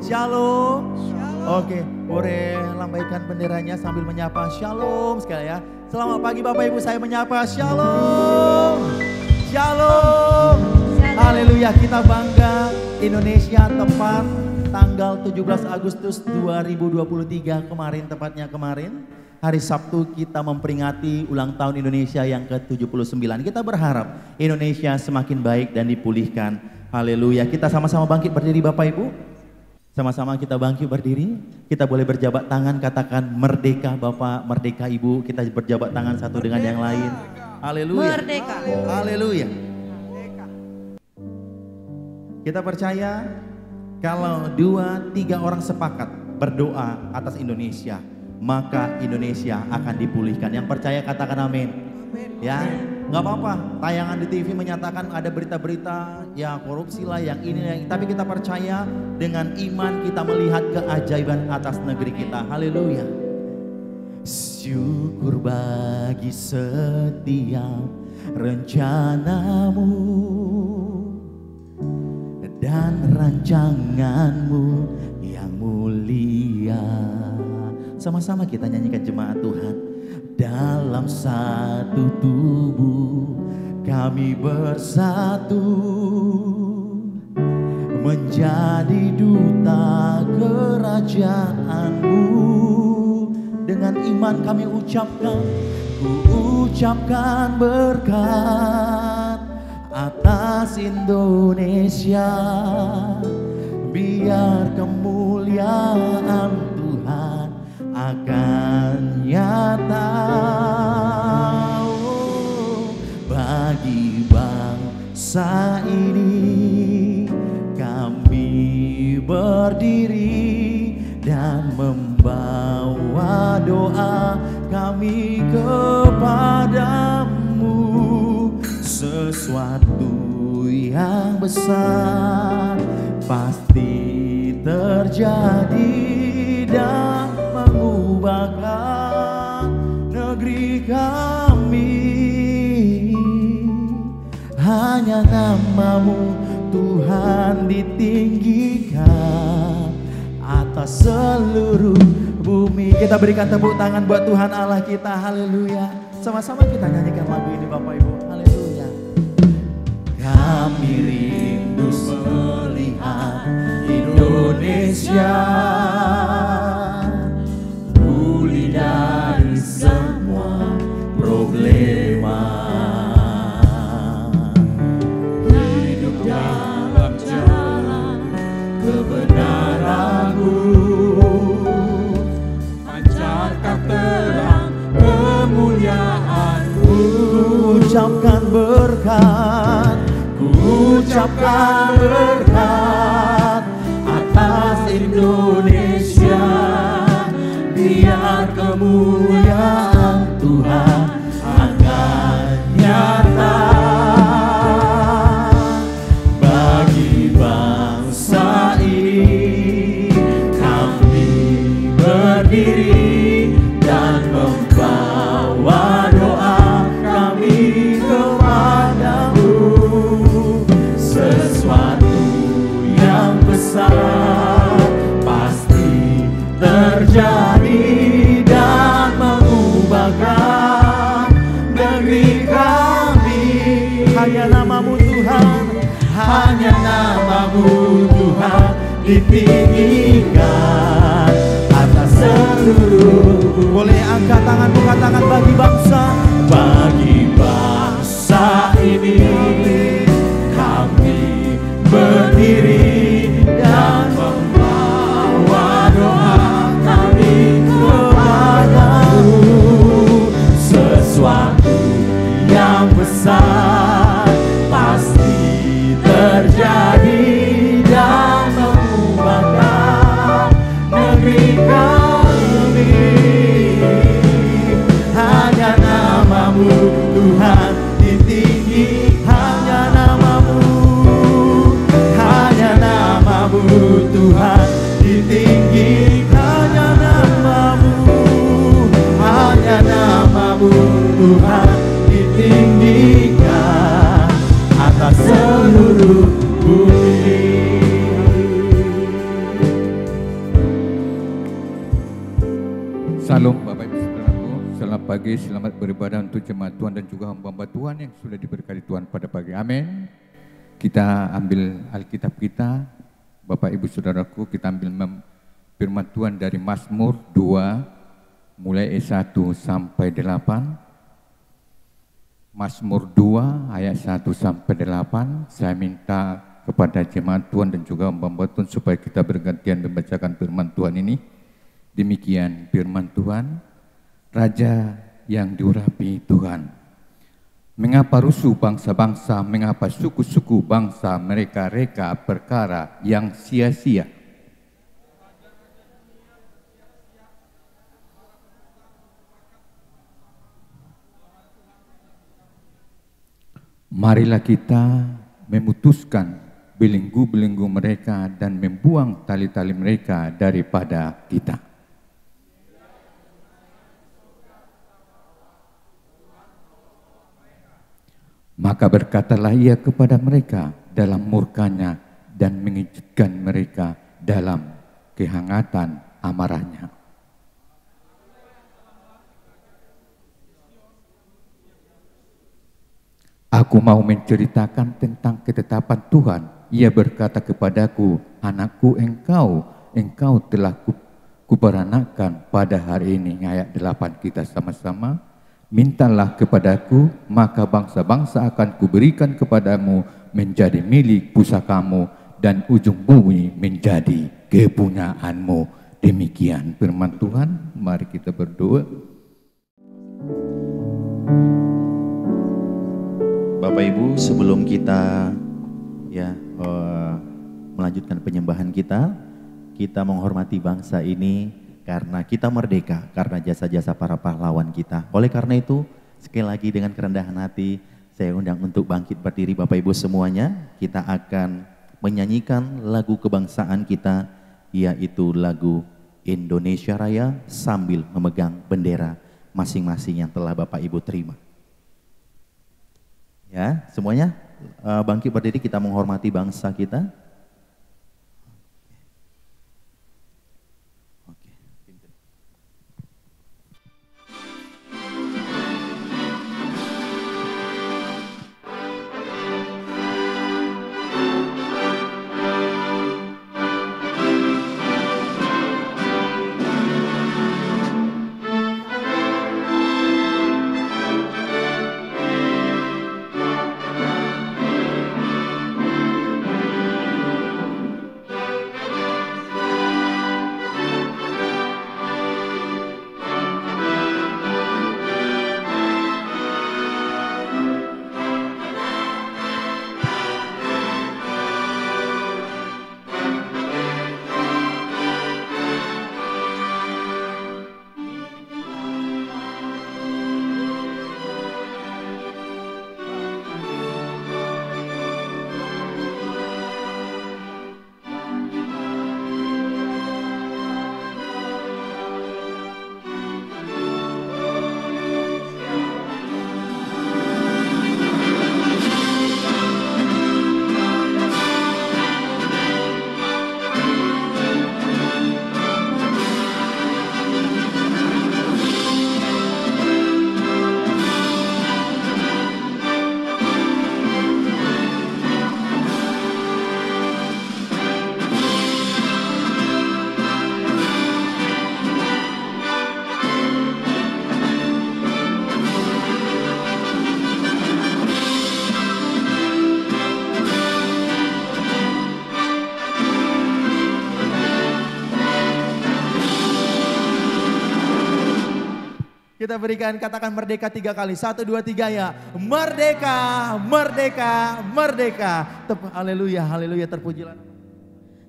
Shalom. Oke, boleh lambaikan benderanya sambil menyapa shalom sekali ya. Selamat pagi Bapak Ibu, saya menyapa shalom. Shalom. Haleluya, kita bangga Indonesia tepat tanggal 17 Agustus 2023 kemarin. Hari Sabtu kita memperingati ulang tahun Indonesia yang ke-79. Kita berharap Indonesia semakin baik dan dipulihkan. Haleluya. Kita sama-sama bangkit berdiri Bapak Ibu. Sama-sama kita bangkit berdiri. Kita boleh berjabat tangan, katakan merdeka Bapak, merdeka Ibu. Kita berjabat tangan satu dengan yang lain. Haleluya. Merdeka. Haleluya. Kita percaya kalau 2-3 orang sepakat berdoa atas Indonesia, maka Indonesia akan dipulihkan. Yang percaya katakan amin. Ya, nggak apa-apa. Tayangan di TV menyatakan ada berita-berita ya korupsi lah, yang ini, yang tapi kita percaya dengan iman kita melihat keajaiban atas negeri kita. Haleluya. Syukur bagi setiap rencanamu dan rancanganmu yang mulia. Sama-sama kita nyanyikan jemaat Tuhan. Dalam satu tubuh kami bersatu menjadi duta kerajaanmu. Dengan iman kami ucapkan, ku ucapkan berkat atas Indonesia. Biar kemuliaan Tuhan akan nyata bagi bangsa ini. Kami berdiri dan membawa doa kami kepadamu. Sesuatu yang besar pasti terjadi dan mengubahkan negeri kami. Hanya namamu Tuhan ditinggikan atas seluruh bumi. Kita berikan tepuk tangan buat Tuhan Allah kita. Haleluya. Sama-sama kita nyanyikan lagu ini Bapak Ibu. Haleluya. Kami rindu melihat Indonesia pulih dari semua problema, hidup dalam jalan kebenaran-Mu, pancarkan terang kemuliaan-Mu. Ucapkan berkat, ucapkan berkat atas Indonesia. Biar kemuliaan Tuhan akan nyata bagi bangsa ini. Kami berdiri dan membawa doa kami kepadamu. Sesuatu yang besar pasti terjadi dan mengubahkan negeri kami. Hanya namamu Tuhan, hanya namamu Tuhan ditinggikan atas seluruh. Boleh angkat tanganmu, katakan bagi bangsa, bagi bangsa ini. Kami berdiri dan membawa doa kami kepadamu. Sesuatu yang besar pasti terjadi dan mengubahkan negeri kami. Hanya namamu Tuhan ditinggi, hanya namamu, hanya namamu Tuhan ditinggi, hanya namamu, hanya namamu Tuhan ditinggikan atas seluruh bumi. Salam Bapak Ibu Saudaraku, selamat pagi, selamat beribadah untuk jemaat Tuhan dan juga hamba Tuhan yang sudah diberkati Tuhan pada pagi. Amin. Kita ambil Alkitab kita, Bapak Ibu Saudaraku, kita ambil firman Tuhan dari Mazmur 2, mulai ayat 1 sampai 8. Mazmur 2 ayat 1 sampai 8. Saya minta kepada jemaat Tuhan dan juga hamba Tuhan supaya kita bergantian membacakan firman Tuhan ini. Demikian firman Tuhan, Raja yang diurapi Tuhan. Mengapa rusuh bangsa-bangsa, mengapa suku-suku bangsa mereka-reka perkara yang sia-sia? Marilah kita memutuskan belenggu-belenggu mereka dan membuang tali-tali mereka daripada kita. Maka berkatalah ia kepada mereka dalam murkanya dan mengejutkan mereka dalam kehangatan amarahnya. Aku mau menceritakan tentang ketetapan Tuhan. Ia berkata kepadaku, anakku engkau telah kuperanakkan pada hari ini. Ayat 8 kita sama-sama. Mintalah kepadaku, maka bangsa-bangsa akan kuberikan kepadamu menjadi milik pusakamu dan ujung bumi menjadi kepunyaanmu. Demikian firman Tuhan. Mari kita berdoa. Bapak Ibu, sebelum kita melanjutkan penyembahan kita menghormati bangsa ini karena kita merdeka, karena jasa-jasa para pahlawan kita. Oleh karena itu, sekali lagi dengan kerendahan hati, saya undang untuk bangkit berdiri Bapak Ibu semuanya. Kita akan menyanyikan lagu kebangsaan kita, yaitu lagu Indonesia Raya sambil memegang bendera masing-masing yang telah Bapak Ibu terima. Ya, semuanya bangkit berdiri, kita menghormati bangsa kita. Kita berikan, katakan merdeka 3 kali. 1, 2, 3 ya. Merdeka, merdeka, merdeka. Haleluya, haleluya, terpujilah.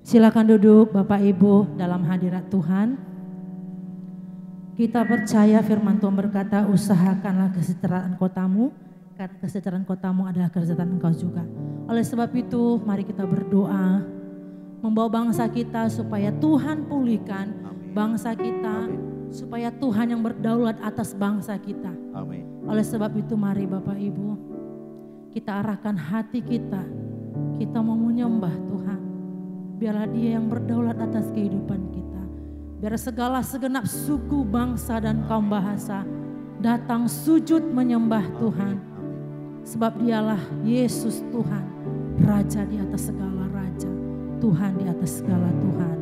Silakan duduk Bapak Ibu dalam hadirat Tuhan. Kita percaya firman Tuhan berkata, usahakanlah kesejahteraan kotamu, karena kesejahteraan kotamu adalah kesejahteraan engkau juga. Oleh sebab itu mari kita berdoa, membawa bangsa kita supaya Tuhan pulihkan bangsa kita. Supaya Tuhan yang berdaulat atas bangsa kita. Amin. Oleh sebab itu mari Bapak Ibu, kita arahkan hati kita. Kita mau menyembah Tuhan. Biarlah Dia yang berdaulat atas kehidupan kita. Biar segala segenap suku, bangsa, dan kaum bahasa datang sujud menyembah Tuhan. Sebab dialah Yesus Tuhan, Raja di atas segala raja, Tuhan di atas segala Tuhan.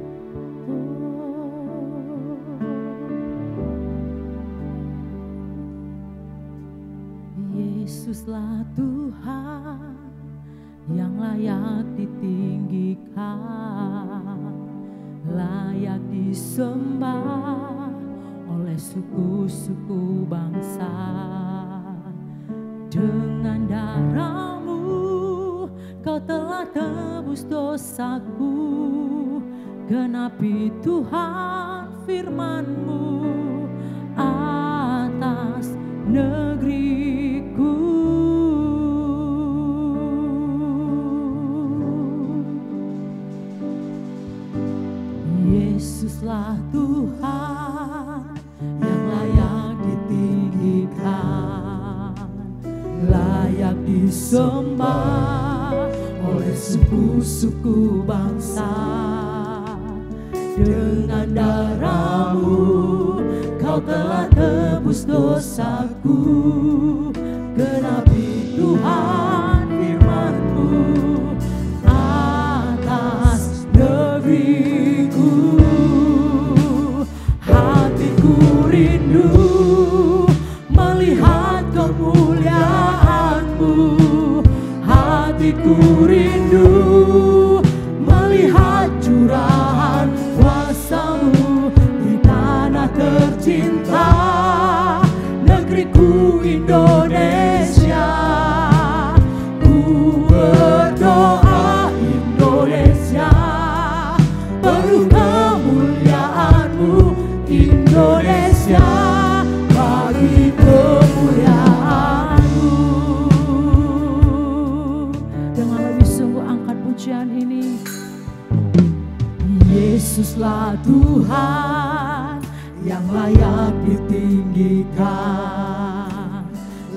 Yesuslah Tuhan yang layak ditinggikan, layak disembah oleh suku-suku bangsa. Dengan darah-Mu Kau telah tebus dosaku, genapi Tuhan firman-Mu atas negeriku. Yesuslah Tuhan yang layak ditinggikan, layak disembah oleh suku-suku bangsa. Dengan darah-Mu Kau telah tebus dosaku, genapi Tuhan firman-Mu atas negeriku. Hatiku rindu melihat kemuliaan-Mu, hatiku rindu melihat curahan kuasa-Mu di tanah tercinta, negeriku Indonesia. Ku berdoa Indonesia, penuh kemuliaan-Mu Indonesia, bagi kemuliaan-Mu. Dengan lebih sungguh angkat pujian ini. Yesuslah Tuhan yang layak ditinggikan,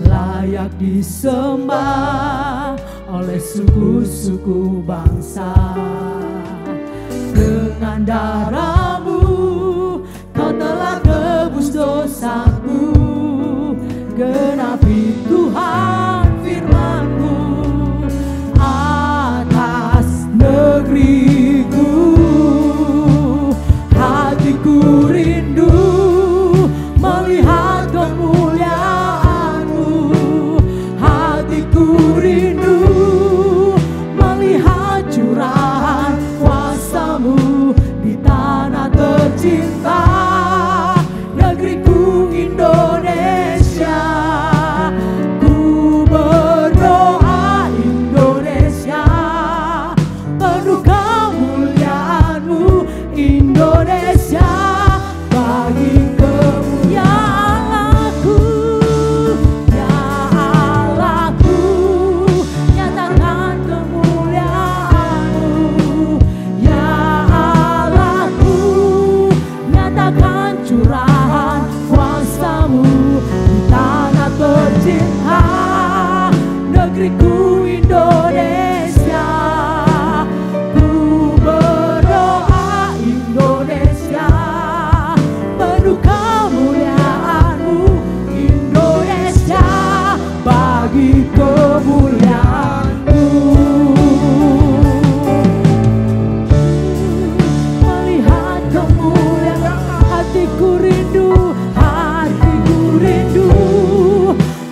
layak disembah oleh suku-suku bangsa. Dengan darah-Mu Kau telah tebus dosaku, genapi Tuhan firman-Mu atas negeriku. Hatiku rindu melihat kemuliaan-Mu, hatiku rindu melihat curahan kuasa-Mu di tanah tercinta, negeriku Indonesia. Ku berdoa Indonesia, penuh kemuliaan-Mu Indonesia, bagi kemuliaan-Ku. Ya Allahku, nyatakan kemuliaan-Mu. Ya Allahku, nyatakan curahan kuasa-Mu di tanah tercinta, negeriku Indonesia. Ku berdoa Indonesia, penuh kemuliaan-Mu Indonesia, bagi kemuliaan-Mu. Melihat kemuliaan, hatiku rindu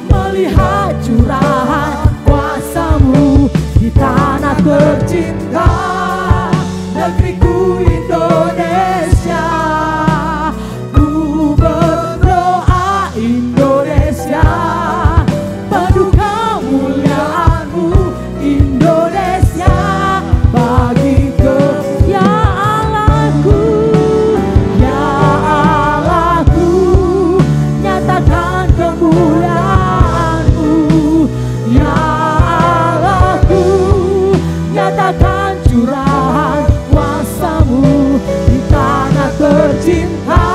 melihat curahan kuasa-Mu di tanah tercinta, negeriku Indonesia. Ku berdoa Indonesia, penuh kemuliaan-Mu Indonesia, bagi ya Allahku, ya Allahku, nyatakan kemuliaan-Mu. Ya Allahku, nyatakan curahan kuasa-Mu di tanah tercinta,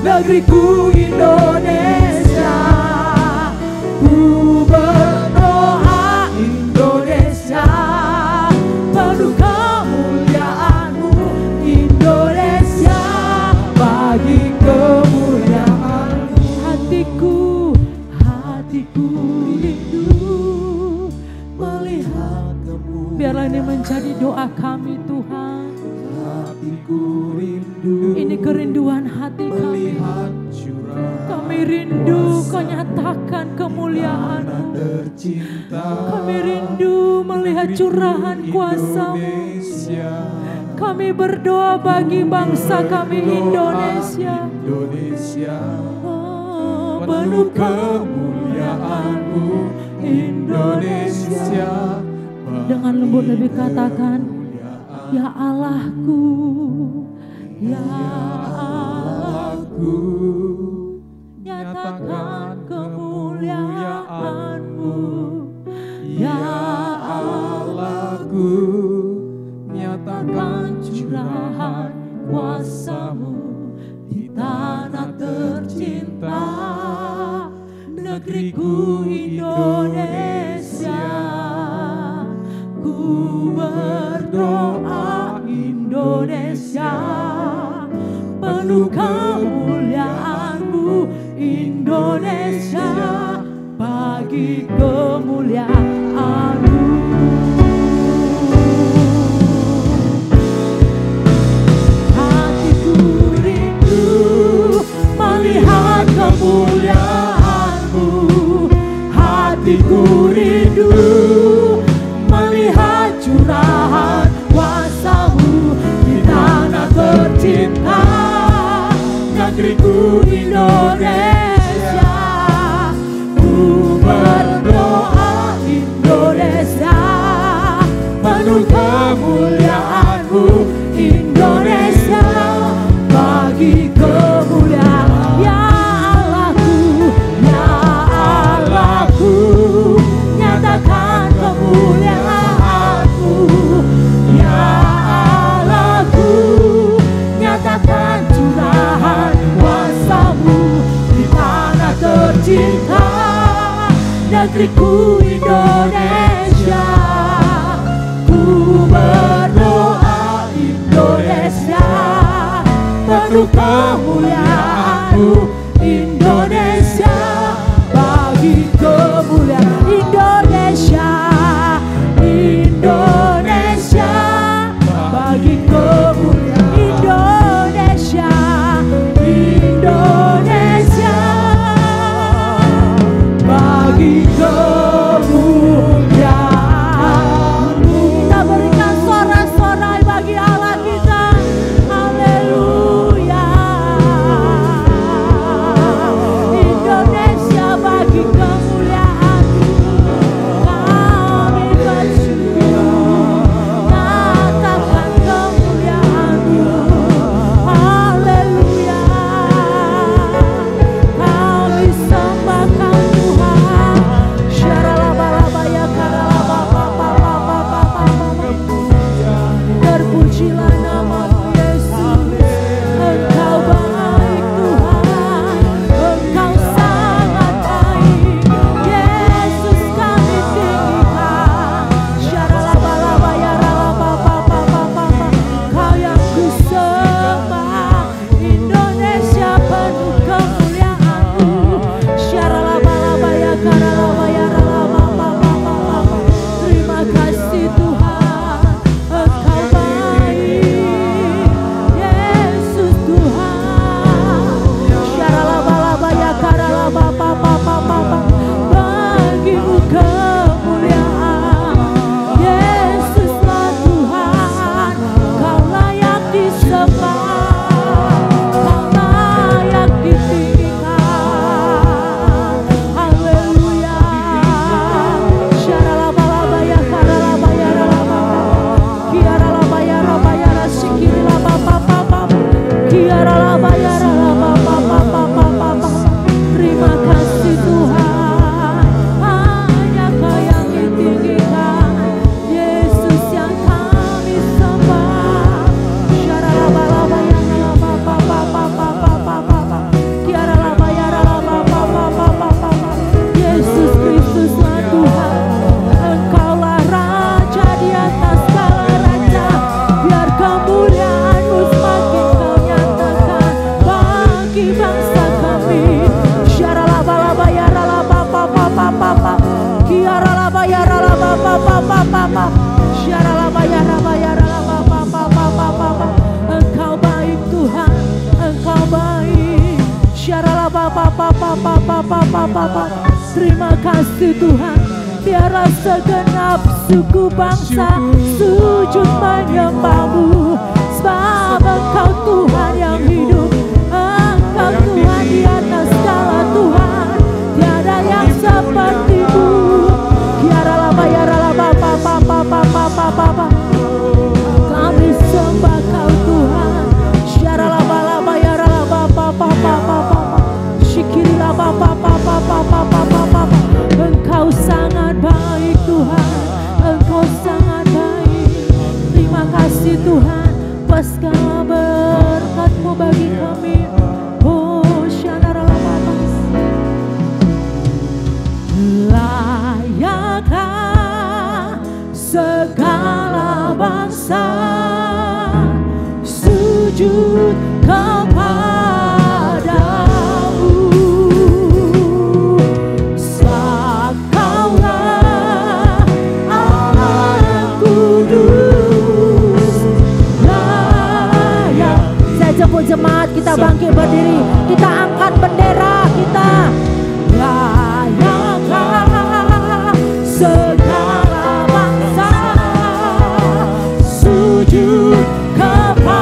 negeriku Indonesia. Ku berdoa Indonesia, penuh kemuliaan-Mu Indonesia, Hatiku rindu, Ini kerinduan hati kami. melihat curah Kami rindu Kau nyatakan kemuliaan-Mu. tercinta Kami rindu melihat curahan kuasa-Mu. Indonesia. Kami berdoa bagi bangsa kami Indonesia. Indonesia, Oh, penuh penuh kemuliaan-Mu Indonesia. Dengan lembut lebih katakan, Ya Allahku, Ya Allahku, nyatakan kemuliaan-Mu. Ya Allahku, nyatakan curahan kuasa-Mu di tanah tercinta, negeriku Indonesia. Ku berdoa Indonesia, penuh kemuliaan-Mu Indonesia, bagi kemuliaan-Mu. Hatiku rindu melihat kemuliaan-Mu. Hatiku rindu melihat curahan kuasa-Mu di tanah tercinta, negeriku Indonesia. Ku berdoa Indonesia, penuh kemuliaan-Mu Indonesia, bagi kemuliaan. Ya Allahku, Ya Allahku, nyatakan kemuliaan-Mu. Ya Allahku, nyatakan curahan kuasa-Mu di tanah tercinta, negeriku Indonesia. Ku berdoa Indonesia, penuh kemuliaan-Mu Indonesia, bagi kemuliaan. Indonesia, Indonesia, bagi kemuliaan. Indonesia, Indonesia, bagi kemuliaan-Mu. Kita berikan sorak-sorai bagi Allah kita. Haleluya. Terima kasih Tuhan. Biarlah segenap suku bangsa sujud menyembah-Mu, sebab Engkau Tuhan yang hidup, Engkau Tuhan di atas segala Tuhan, tiada yang seperti-Mu. Kami sembah Kau Tuhan. Engkau sangat baik Tuhan, Engkau sangat baik. Terima kasih Tuhan, pas segala berkat-Mu bagi kami. Oh, layakkah segala bangsa sujud kepadamu, sebab Kaulah Allah yang kudus. Layak. Saya jemput jemaat, kita bangkit berdiri, kita angkat bendera kita. Layakkah segala bangsa sujud kepadamu,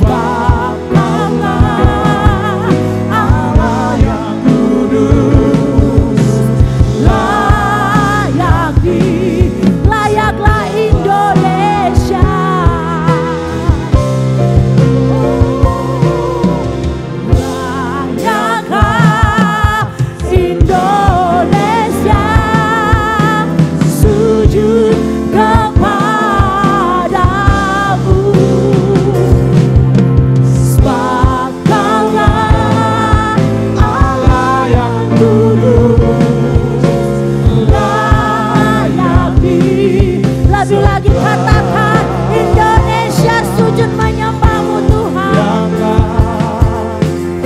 sebab Kaulah Allah yang kudus. Layaklah Indonesia. Layakkah Indonesia sujud kepadamu, sebab Kaulah Allah yang kudus. Lebih lagi katakan, Indonesia sujud menyembah-Mu Tuhan.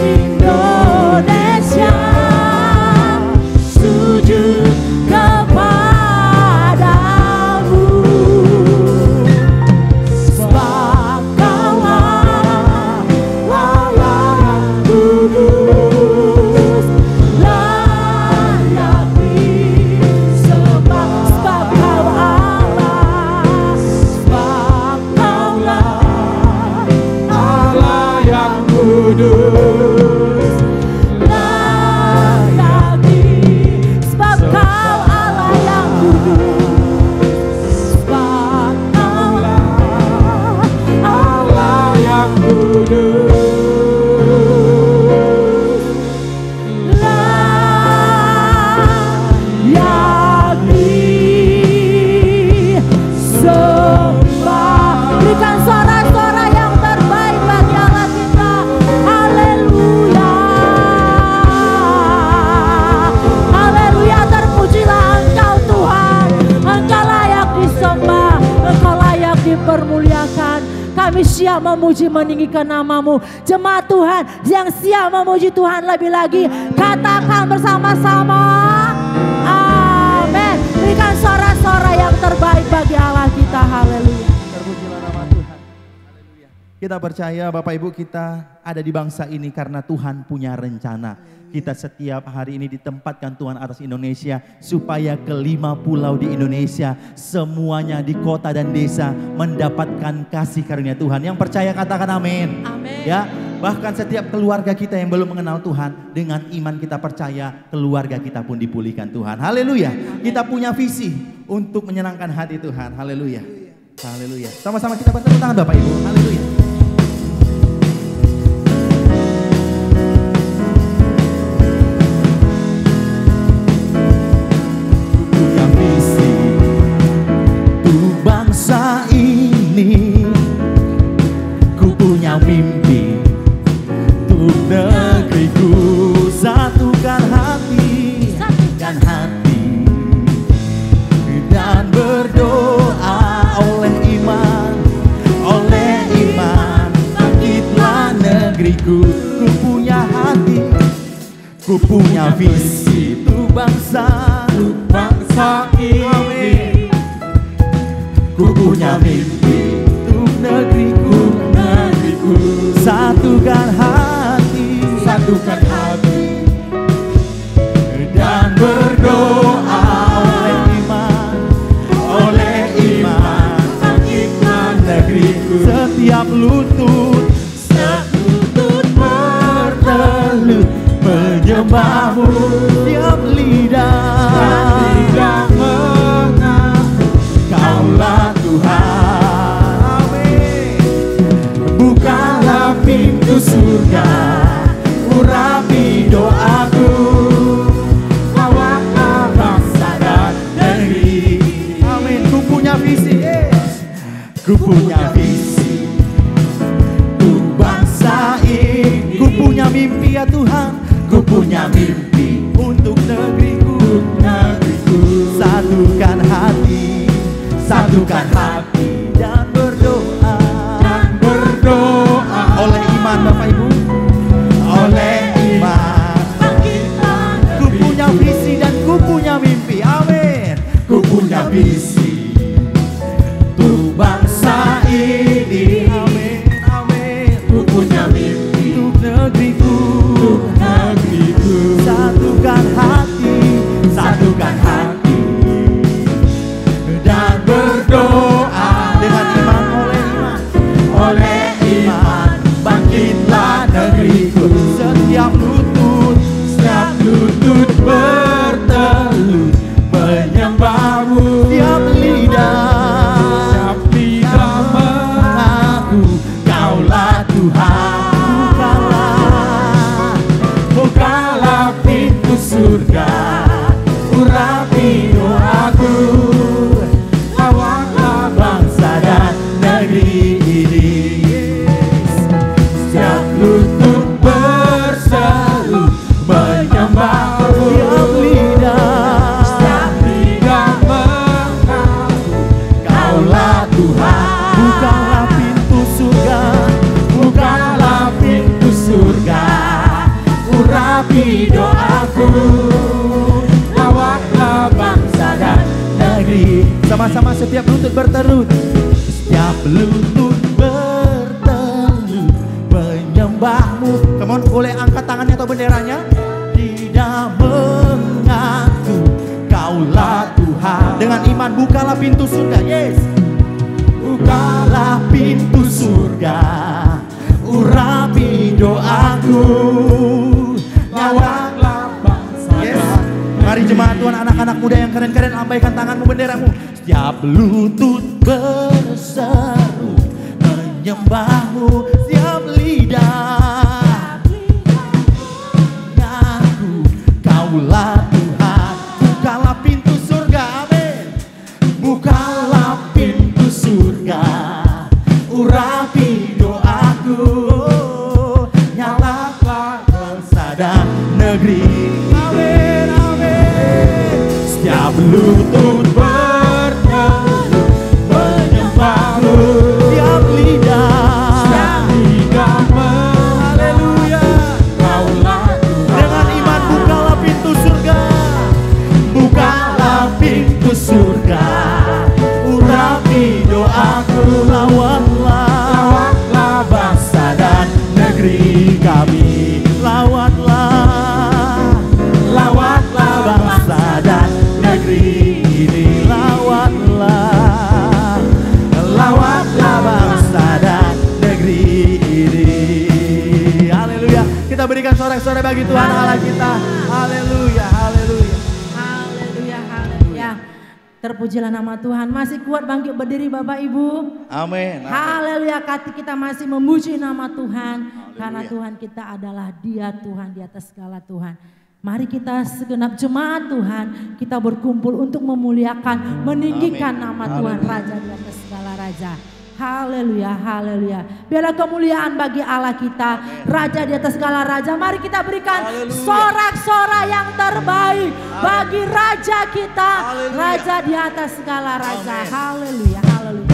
Indonesia sujud kepadamu, sebab Kaulah Allah yang kudus. Layak disembah, sebab Kau Allah, sebab Kaulah Allah yang kudus. layak sebab Kau Allah yang kudus, sebab Kaulah Allah yang kudus. layak disembah. Berikan suara-suara yang terbaik bagi Allah kita. Haleluya, haleluya. Terpujilah Engkau Tuhan, Engkau layak disembah, Engkau layak dipermuliakan. Kami siap memuji meninggikan nama-Mu. Jemaat Tuhan yang siap memuji Tuhan lebih lagi, katakan bersama-sama amin. Berikan suara-suara yang terbaik bagi Allah kita. Haleluya. Terpujilah nama Tuhan. Haleluya. Kita percaya Bapak Ibu kita ada di bangsa ini karena Tuhan punya rencana. Kita setiap hari ini ditempatkan Tuhan atas Indonesia supaya kelima pulau di Indonesia semuanya di kota dan desa mendapatkan kasih karunia Tuhan. Yang percaya katakan amin. Amin. Ya, bahkan setiap keluarga kita yang belum mengenal Tuhan, dengan iman kita percaya keluarga kita pun dipulihkan Tuhan. Haleluya. Kita punya visi untuk menyenangkan hati Tuhan. Haleluya. Haleluya. Sama-sama kita bertepuk tangan Bapak Ibu. Haleluya. Punya visi untuk bangsa ini. Ku punya mimpi untuk negeriku. Satukan hati, satukan hati, dan berdoa oleh iman bangkitlah negeriku. Ku punya hati, ku punya visi untuk bangsa ini. Ku punya mimpi untuk negeriku. satukan hati dan berdoa. Oleh iman bangkitlah negeriku. Setiap lutut bertelut menyembahmu. Setiap lidah mengaku Kaulah Tuhan. Amin. bukalah pintu surga, urapi doaku. Lawaklah bangsa dan negeri. Amin. Ku punya visi, ku punya visi untuk bangsa ini. Ku punya mimpi ya Tuhan, ku punya mimpi untuk negeriku. Satukan hati, satukan hati dan berdoa. Oleh iman Bapak Ibu, oleh iman ku punya visi dan ku punya mimpi. Amin. Ku punya visi Untuk bangsa ini. Amin. Amin. ku punya mimpi Untuk negeriku. negeriku. Satukan hati, satukan hati dan berdoa dengan iman. Oleh iman bangkitlah negeriku. Setiap lutut bertelut menyembahmu. setiap lidah mengaku Kaulah Tuhan. Bukalah pintu surga, urapi doaku. Lawaklah Bangsa dan negeri ini. setiap lutut berseru menyembahmu. Setiap lidah mengaku Kaulah Tuhan. Bukalah pintu surga, bukalah pintu surga, urapi doaku. Lawaklah bangsa dan negeri. Sama-sama setiap lutut bertelut. Setiap lutut bertelut menyembahmu. Come on, boleh angkat tangannya atau benderanya. Tidak mengaku Kaulah Tuhan. Dengan iman bukalah pintu surga. Yes. Bukalah pintu surga, urapi doaku. lawaklah bangsa Yes. dan Mari jemaat Tuhan, anak-anak muda yang keren-keren, lambaikan tanganmu, benderamu. Setiap lutut berseru menyembahmu. Setiap lidah mengaku Kaulah Tuhan. Bukalah pintu surga. Amin. Bukalah pintu surga, urapi doaku. Nyalakan bangsa dan negeri. Amin, amin. Setiap lutut bertelut menyembahmu. Setiap lidah haleluya. Kaulah Tuhan. Dengan iman bukalah pintu surga. Bukalah pintu surga, urapi doaku. Lawatlah bangsa dan negeri kami. Lawatlah bangsa dan negeri ini. Lawatlah bangsa dan negeri ini. Haleluya. Kita berikan sorak-sorai bagi Tuhan Allah kita. Haleluya, haleluya. Haleluya, haleluya. Terpujilah nama Tuhan. Masih kuat bangkit berdiri Bapak Ibu. Amin. Haleluya, kita masih memuji nama Tuhan. Karena Tuhan kita adalah Dia Tuhan di atas segala Tuhan. Mari kita segenap jemaat Tuhan, kita berkumpul untuk memuliakan, meninggikan nama Tuhan Raja di atas segala Raja. Haleluya, haleluya. Biarlah kemuliaan bagi Allah kita, Raja di atas segala Raja. Mari kita berikan sorak-sorai yang terbaik bagi Raja kita, Raja di atas segala Raja. Haleluya, haleluya.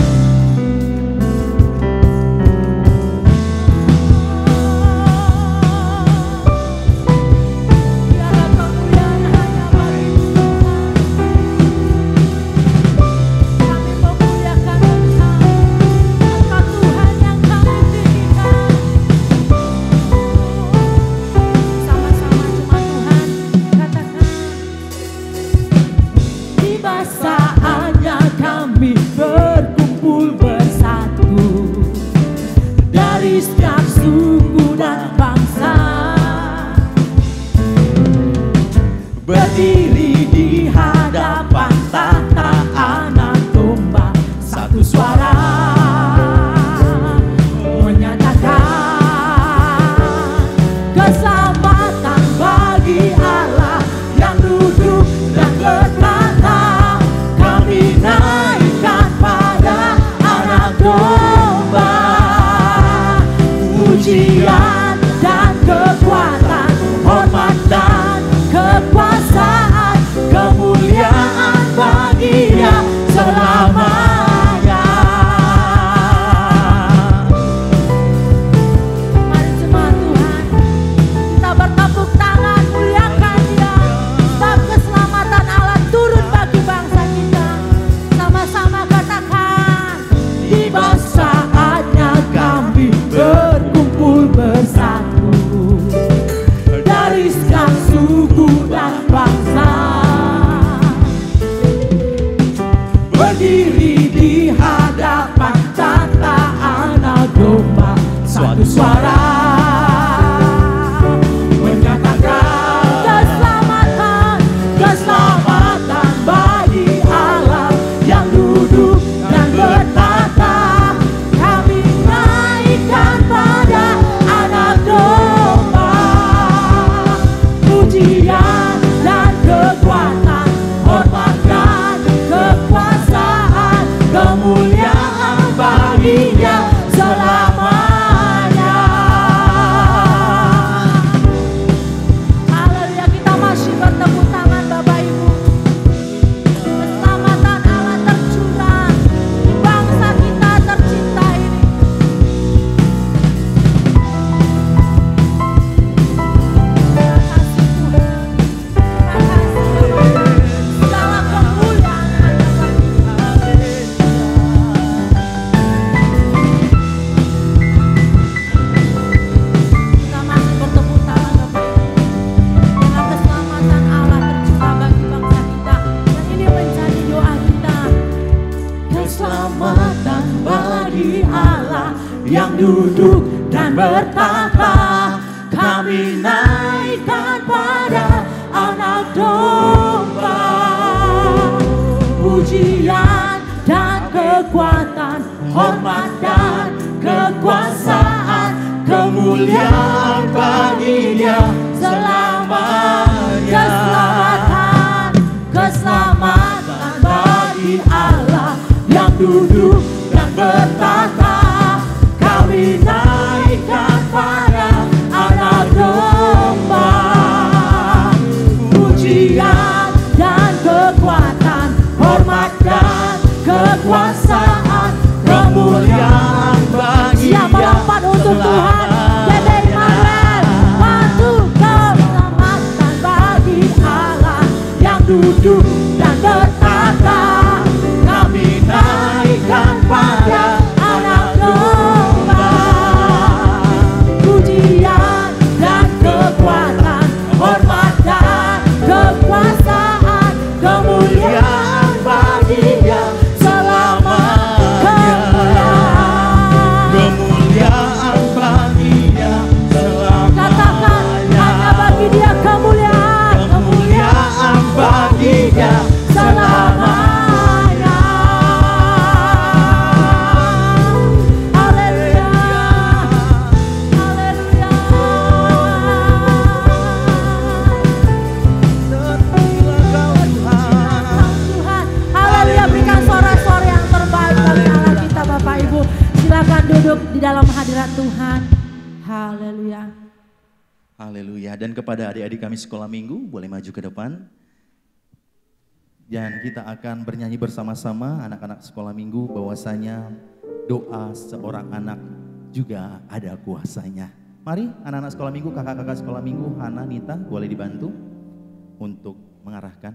domba. Pujian dan kekuatan, hormat dan kekuasaan, kemuliaan bagi Dia selamanya. Mari jemaat Tuhan, kita bertepuk tangan muliakan Dia. Sebab keselamatan Allah turun bagi bangsa kita. Sama-sama katakan, Tiba saatnya kami berkumpul bersatu dari segala suku dan bangsa, berdiri di hadapan tata anak domba, suatu suara menyatakan keselamatan, keselamatan bagi Allah yang duduk dan bertata. Kami naikkan pada anak domba, pujian dan kekuatan, hormat dan kekuasaan, kemuliaan bagi Dia selamanya. haleluya, kita masih bertepuk tangan Bapak Ibu. Keselamatan Allah tercurah di bangsa kita tercinta ini. Terima kasih Tuhan. Terima kasih Bapak. Segala kemuliaan hanya bagi kita masih bertepuk tangan Bapak Ibu. Dengan keselamatan Allah tercurah bagi bangsa kita. Dan ini menjadi doa kita. Keselamatan bagi Allah yang duduk dan bertata. Kami naikkan pada anak domba, pujian dan kekuatan, hormat dan kekuasaan, kemuliaan bagi Dia selamanya. Keselamatan, keselamatan bagi Allah yang duduk dan bertata. Kami naikkan pada anak domba, pujian dan kekuatan, hormat dan kekuasaan, kemuliaan bagi Siapa Dia lompat untuk Tuhan? GBI Manuel, maju keselamatan bagi Allah yang duduk dan bertata. Kami naikkan pada anak domba, pujian dan kekuatan, hormat dan kekuasaan, kemuliaan bagi Dia selamanya. Kemuliaan bagi Dia Katakan, hanya selamanya. bagi Dia kemuliaan. Kemuliaan bagi Dia selamanya. Haleluya. Haleluya. Tuhan, haleluya, berikan suara-suara yang terbaik bagi Allah kita Bapak Ibu. Silakan duduk di dalam hadirat Tuhan. Haleluya. Haleluya. Dan kepada adik-adik kami sekolah minggu, boleh maju ke depan. Dan kita akan bernyanyi bersama-sama anak-anak sekolah minggu bahwasanya doa seorang anak juga ada kuasanya. Mari anak-anak sekolah minggu, kakak-kakak sekolah minggu, Hana, Nita, boleh dibantu untuk mengarahkan.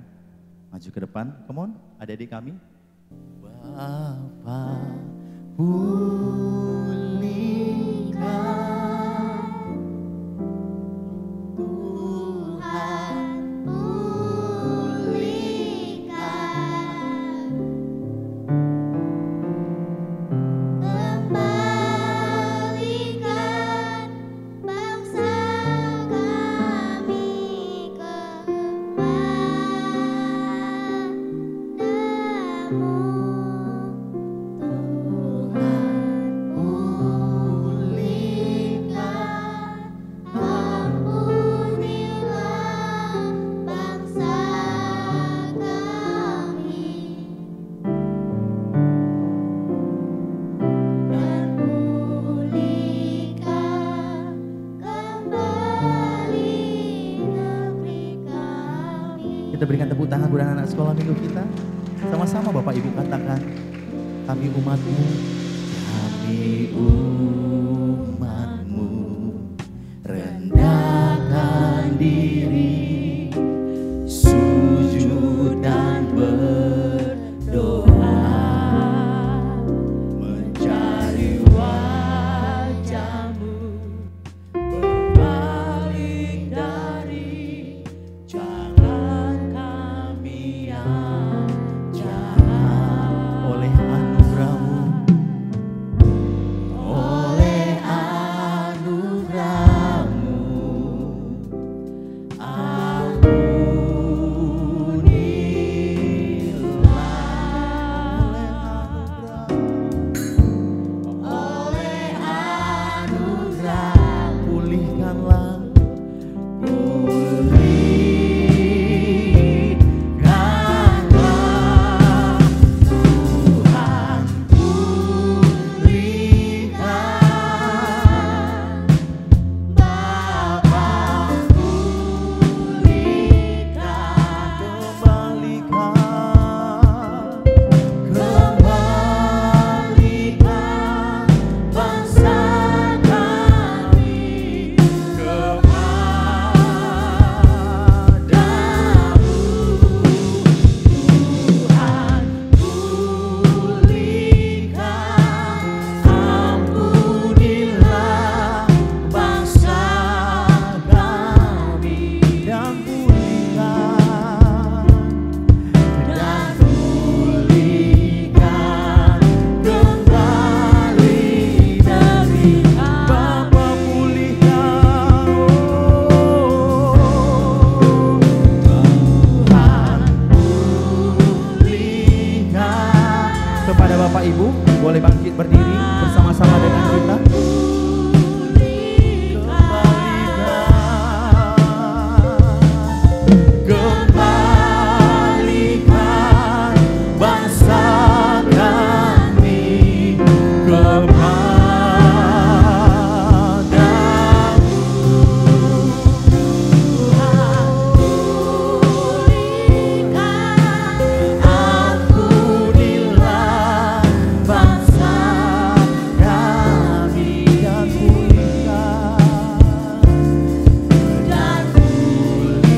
Maju ke depan, come on, adik-adik kami. Bapa pulihkan, Tuhan pulihkan, kembalikan bangsa kami kepadamu, Tuhan. dan anak sekolah minggu kita. Sama-sama Bapak Ibu katakan, kami umat-Mu. Kami umat-Mu, rendahkan diri, sujud dan berdoa, mencari wajah-Mu, berbalik dari jalan kami yang jahat. Oleh anugerah-Mu, oleh anugerah-Mu, oleh anugerah, pulihkanlah, pulihkanlah Tuhan, pulihkan Bapa, pulihkan, kembalikan bangsa kami kepadamu. Tuhan, pulihkan, ampunilah bangsa kami, dan pulihkan kembali dari Bapa, pulihkan, Tuhan pulihkan. Kepada Bapak Ibu, boleh bangkit berdiri bersama-sama dengan kita. Kembalikan bangsa kami kepadamu. Tuhan pulihkan, ampunilah bangsa kami, dan pulihkan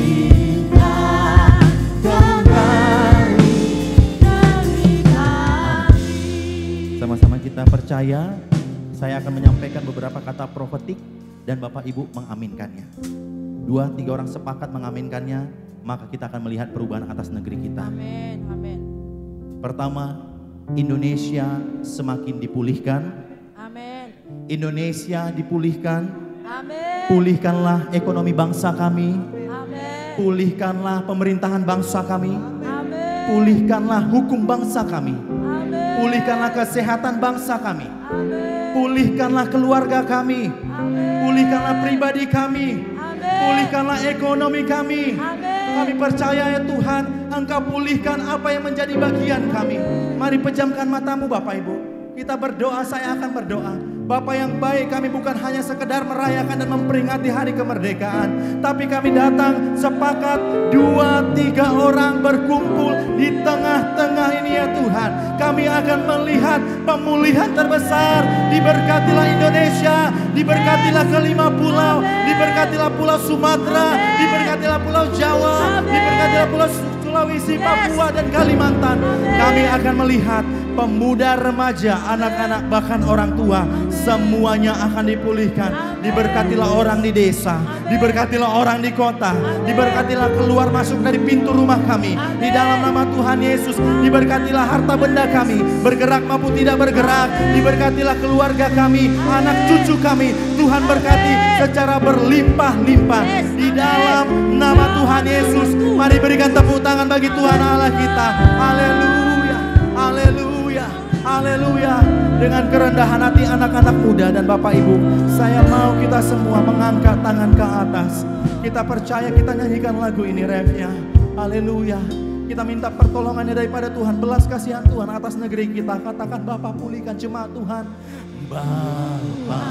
kembali dari kami. Sama-sama kita percaya, saya akan menyampaikan beberapa kata profetik dan Bapak Ibu mengaminkannya. 2-3 orang sepakat mengaminkannya, maka kita akan melihat perubahan atas negeri kita. Amin, amin, Pertama, Indonesia semakin dipulihkan. amin, Indonesia dipulihkan. amin, Pulihkanlah ekonomi bangsa kami. amin, Pulihkanlah pemerintahan bangsa kami. amin, Pulihkanlah hukum bangsa kami. amin, Pulihkanlah kesehatan bangsa kami. amin, Pulihkanlah keluarga kami. amin, Pulihkanlah pribadi kami. amin, Pulihkanlah ekonomi kami. amin. Kami percaya ya Tuhan, Engkau pulihkan apa yang menjadi bagian kami. Mari pejamkan matamu Bapak Ibu. Kita berdoa, saya akan berdoa. Bapa yang baik, kami bukan hanya sekedar merayakan dan memperingati hari kemerdekaan, tapi kami datang sepakat 2-3 orang berkumpul di tengah-tengah ini ya Tuhan. Kami akan melihat pemulihan terbesar. Diberkatilah Indonesia, diberkatilah kelima pulau, diberkatilah Pulau Sumatera, diberkatilah Pulau Jawa, diberkatilah Pulau Sulawesi, Papua dan Kalimantan. Kami akan melihat pemuda, remaja, anak-anak, bahkan orang tua, semuanya akan dipulihkan. Diberkatilah orang di desa, diberkatilah orang di kota, diberkatilah keluar masuk dari pintu rumah kami. Di dalam nama Tuhan Yesus, diberkatilah harta benda kami, bergerak maupun tidak bergerak. Diberkatilah keluarga kami, anak cucu kami. Tuhan berkati secara berlimpah-limpah. Di dalam nama Tuhan Yesus, mari berikan tepuk tangan bagi Tuhan Allah kita. Haleluya, haleluya, haleluya. Dengan kerendahan hati anak-anak muda dan Bapak Ibu, saya mau kita semua mengangkat tangan ke atas. Kita percaya, kita nyanyikan lagu ini refnya. Haleluya. Kita minta pertolongannya daripada Tuhan, belas kasihan Tuhan atas negeri kita. Katakan, Bapa pulihkan jemaat Tuhan. Bapa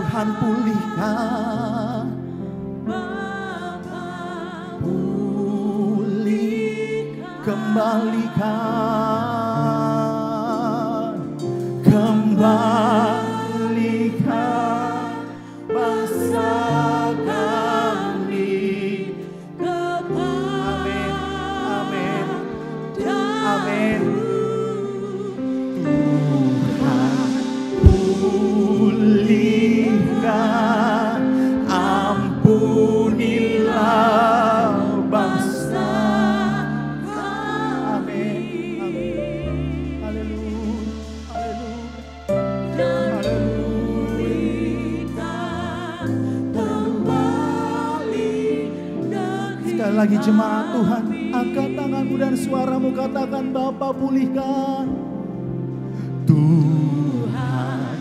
Tuhan pulihkan. kembalikan, kembalikan bangsa kami. Amin, amin, amin. Tuhan pulihkan, ampunilah bangsa. Amin, amin. Haleluya, haleluya. Sekali lagi jemaat Tuhan, angkat tanganmu dan suaramu, katakan Bapa pulihkan. Tuhan,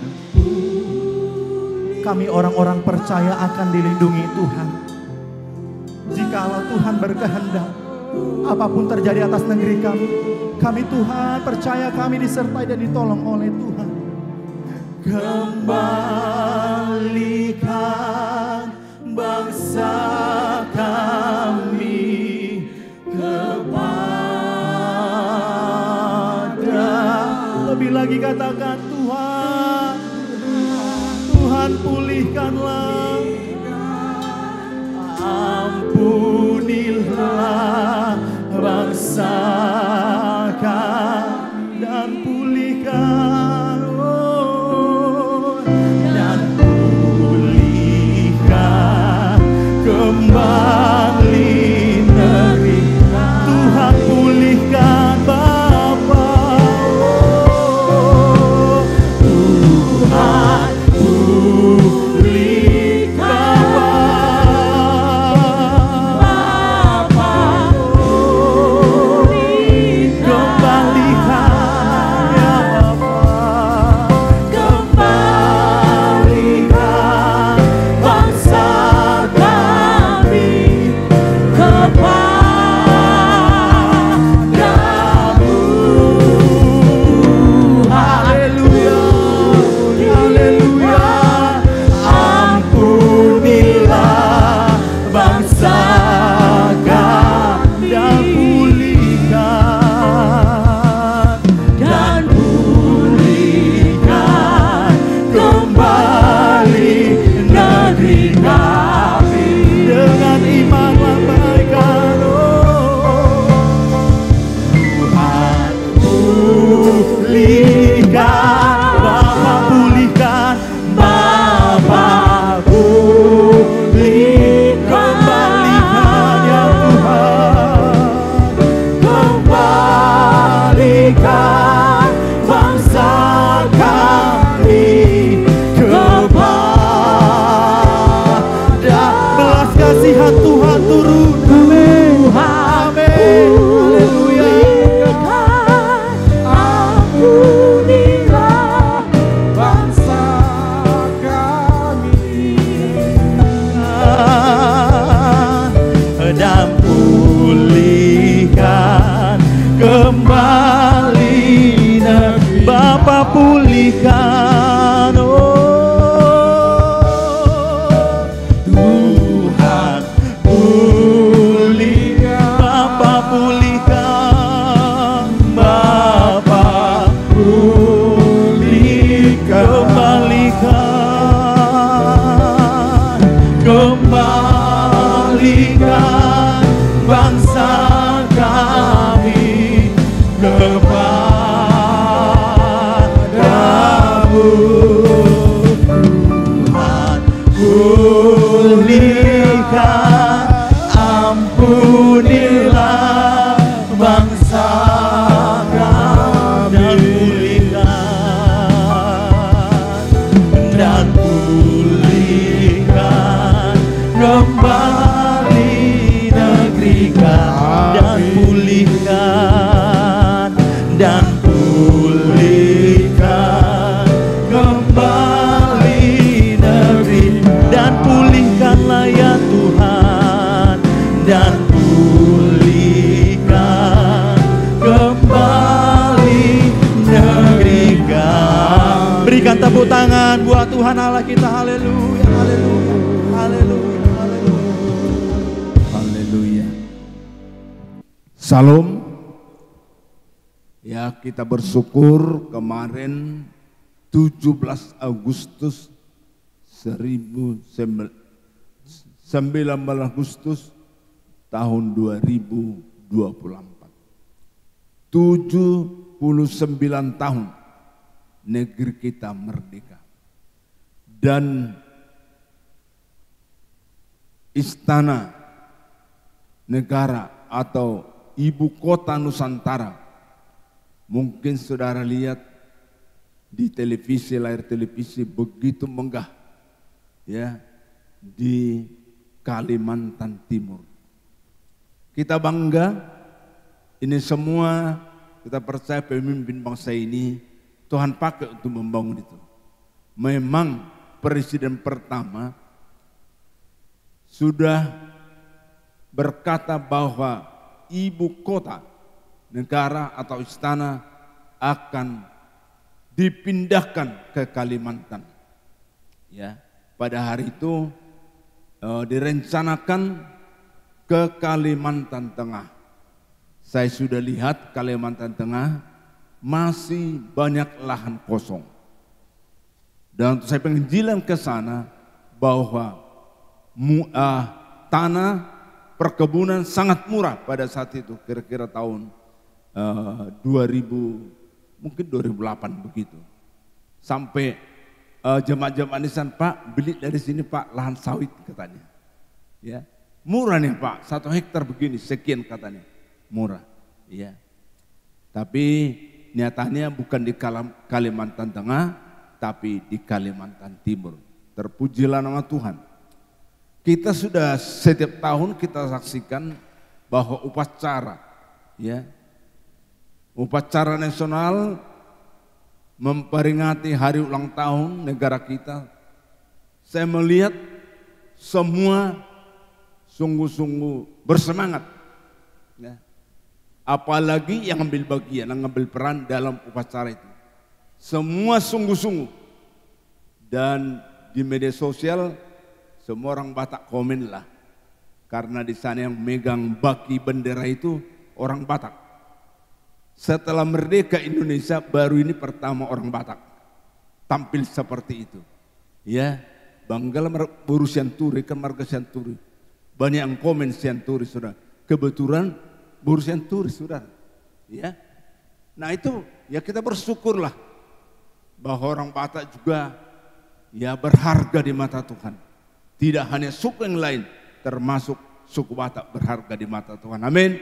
kami orang-orang percaya akan dilindungi Tuhan. Jikalau Tuhan berkehendak, apapun terjadi atas negeri kami Tuhan percaya kami disertai dan ditolong oleh Tuhan. Kembalikan bangsa kami kepada, lebih lagi katakan Tuhan, Tuhan pulihkanlah, ampunilah bangsa kami dan pulihkan, dan pulihkan kembali negeri. Tuhan pulihkan Bapa, Tuhan pulihkan Bapa, kembalikan ya Bapa, kembalikan bangsa kami kepadamu. Haleluya, haleluya. Ampunilah bangsa kami dan pulihkan kembali negeri kami. Dengan iman lambaikan, Tuhan pulihkan, Bapa pulihkan, Bapa pulihkan, kembalikan ya Tuhan, kembalikan bangsa kami kepada, belas kasihan Tuhan turun. Amin, amin, haleluya. Ampunilah bangsa kami dan pulihkan kembali negeri. Bapa pulihkan, Tuhan pulihkan, Bapa pulihkan, Bapa pulihkan, kembalikan bangsa kami kepadamu. Tuhan pulihkan, ampunilah bangsa kami dan pulihkan kembali negeri kami, dan pulihkan kembali negeri, dan pulihkanlah ya Tuhan, dan pulihkan kembali negeri kami. Berikan tepuk tangan buat Tuhan Allah kita. Haleluya, haleluya, haleluya, haleluya. Haleluya. Salam, Ya, kita bersyukur kemarin 17 Agustus 19 Agustus tahun 2024. 79 tahun negeri kita merdeka. Dan istana negara atau ibu kota Nusantara, mungkin saudara lihat di televisi, layar televisi, begitu megah ya di Kalimantan Timur. Kita bangga, ini semua kita percaya pemimpin bangsa ini Tuhan pakai untuk membangun itu. Memang presiden pertama sudah berkata bahwa ibu kota negara atau istana akan dipindahkan ke Kalimantan. Ya, pada hari itu direncanakan ke Kalimantan Tengah. Saya sudah lihat Kalimantan Tengah masih banyak lahan kosong. Dan saya penginjilan ke sana bahwa tanah perkebunan sangat murah pada saat itu, kira-kira tahun 2000, mungkin 2008 begitu. Sampai jemaat-jemaat nisan, Pak beli dari sini Pak lahan sawit katanya. Ya, murah nih Pak, 1 hektar begini sekian katanya, murah. Ya, tapi nyatanya bukan di Kalimantan Tengah, tapi di Kalimantan Timur. Terpujilah nama Tuhan. Kita sudah setiap tahun kita saksikan bahwa upacara, ya, upacara nasional memperingati hari ulang tahun negara kita. Saya melihat semua sungguh-sungguh bersemangat, ya. Apalagi yang ambil bagian, yang ambil peran dalam upacara itu. Semua sungguh-sungguh. Dan di media sosial semua orang Batak komen lah. Karena di sana yang megang baki bendera itu orang Batak. Setelah merdeka Indonesia baru ini pertama orang Batak tampil seperti itu. Ya, banggalah buru Sianturi, kan marga Sianturi. Banyak yang komen Sianturi, saudara. Kebetulan buru Sianturi, saudara. Ya, nah itu ya kita bersyukurlah bahwa orang Batak juga ya berharga di mata Tuhan. Tidak hanya suku yang lain, termasuk suku Batak berharga di mata Tuhan. Amin.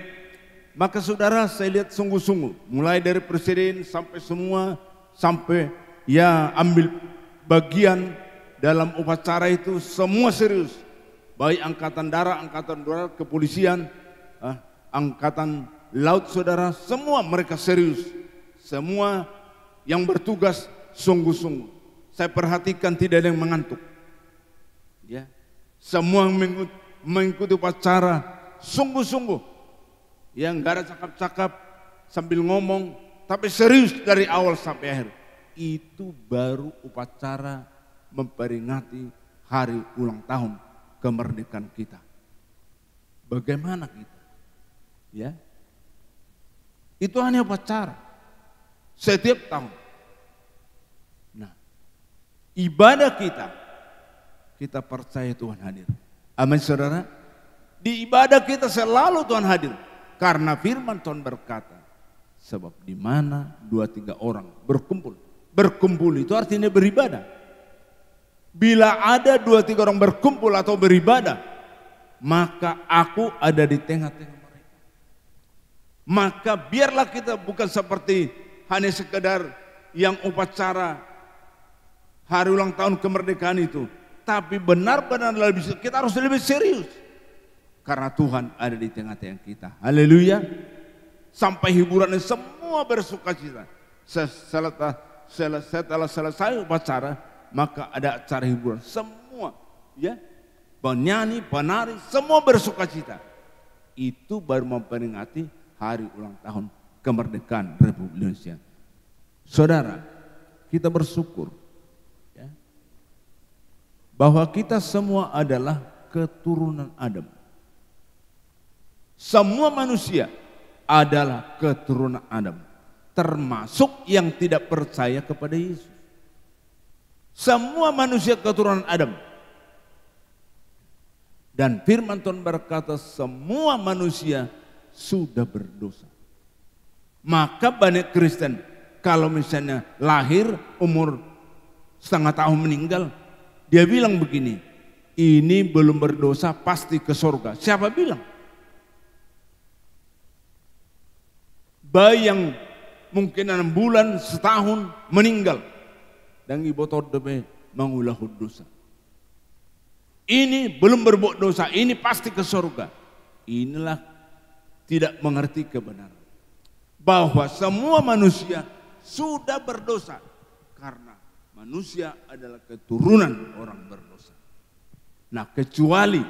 Maka saudara, saya lihat sungguh-sungguh, mulai dari presiden sampai semua, sampai ya ambil bagian dalam upacara itu, semua serius. Baik angkatan darat, angkatan udara, kepolisian, angkatan laut, saudara, semua mereka serius. Semua yang bertugas sungguh-sungguh. Saya perhatikan tidak ada yang mengantuk. Ya, semua mengikuti upacara sungguh-sungguh. Yang enggak ada cakap-cakap sambil ngomong, tapi serius dari awal sampai akhir. Itu baru upacara memperingati hari ulang tahun kemerdekaan kita. Bagaimana kita? Ya, itu hanya upacara setiap tahun. Nah, ibadah kita percaya Tuhan hadir. Amin, saudara. Di ibadah kita selalu Tuhan hadir, karena firman Tuhan berkata, sebab di mana 2-3 orang berkumpul itu artinya beribadah. Bila ada 2-3 orang berkumpul atau beribadah, maka aku ada di tengah-tengah. Maka biarlah kita bukan seperti hanya sekedar yang upacara hari ulang tahun kemerdekaan itu, tapi benar-benar kita harus lebih serius, karena Tuhan ada di tengah-tengah kita. Haleluya. Sampai hiburannya semua bersukacita. Setelah selesai upacara, maka ada acara hiburan. Semua, ya, penyanyi, penari, semua bersukacita. Itu baru memperingati hari ulang tahun kemerdekaan Republik Indonesia. Saudara, kita bersyukur, ya, bahwa kita semua adalah keturunan Adam. Semua manusia adalah keturunan Adam. termasuk yang tidak percaya kepada Yesus. Semua manusia keturunan Adam. Dan firman Tuhan berkata semua manusia sudah berdosa. Maka banyak Kristen kalau misalnya lahir umur setengah tahun meninggal, dia bilang begini, ini belum berdosa pasti ke surga. Siapa bilang? Bayi yang mungkin 6 bulan, setahun meninggal. Dan ibu todebe mengulah dosa. Ini belum berbuat dosa, ini pasti ke surga. Inilah tidak mengerti kebenaran. Bahwa semua manusia sudah berdosa. Karena manusia adalah keturunan orang berdosa. Nah, kecuali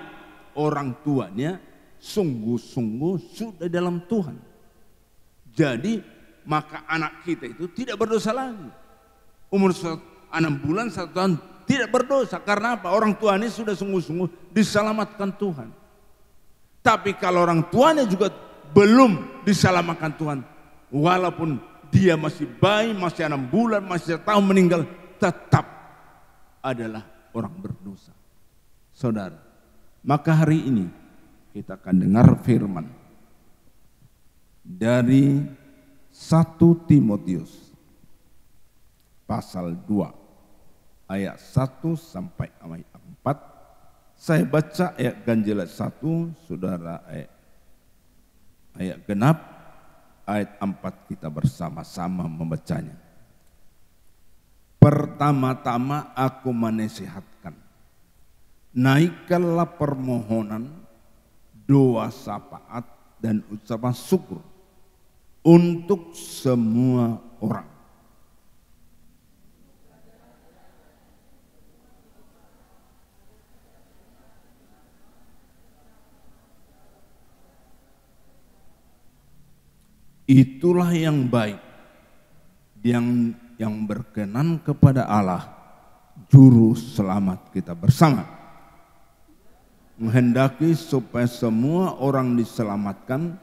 orang tuanya sungguh-sungguh sudah dalam Tuhan. Jadi maka anak kita itu tidak berdosa lagi. Umur 6 bulan, 1 tahun tidak berdosa. Karena apa? Orang tuanya sudah sungguh-sungguh diselamatkan Tuhan. Tapi kalau orang tuanya juga belum diselamatkan Tuhan, walaupun dia masih bayi, masih 6 bulan, masih 1 tahun meninggal, tetap adalah orang berdosa. Saudara, maka hari ini kita akan dengar firman dari 1 Timotius pasal 2 ayat 1 sampai ayat 4. Saya baca ayat ganjil 1, saudara ayat genap, ayat 4 kita bersama-sama membacanya. Pertama-tama aku menasihatkan, naikkanlah permohonan, doa syafaat dan ucapan syukur untuk semua orang. Itulah yang baik, yang berkenan kepada Allah, juru selamat kita bersama. Menghendaki supaya semua orang diselamatkan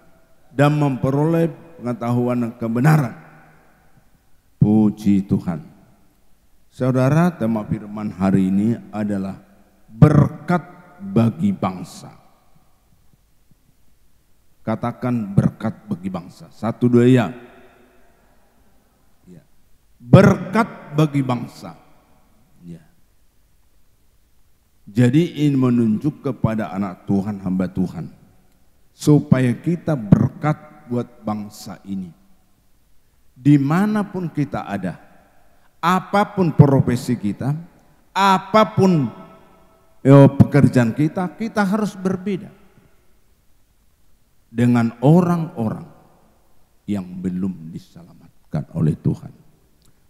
dan memperoleh pengetahuan dan kebenaran. Puji Tuhan. Saudara, tema firman hari ini adalah berkat bagi bangsa. Katakan berkat bagi bangsa. 1, 2 ya. Berkat bagi bangsa. Ya. Jadi ini menunjuk kepada anak Tuhan, hamba Tuhan. Supaya kita berkat buat bangsa ini. Dimanapun kita ada. Apapun profesi kita. Apapun pekerjaan kita, kita harus berbeda dengan orang-orang yang belum diselamatkan oleh Tuhan.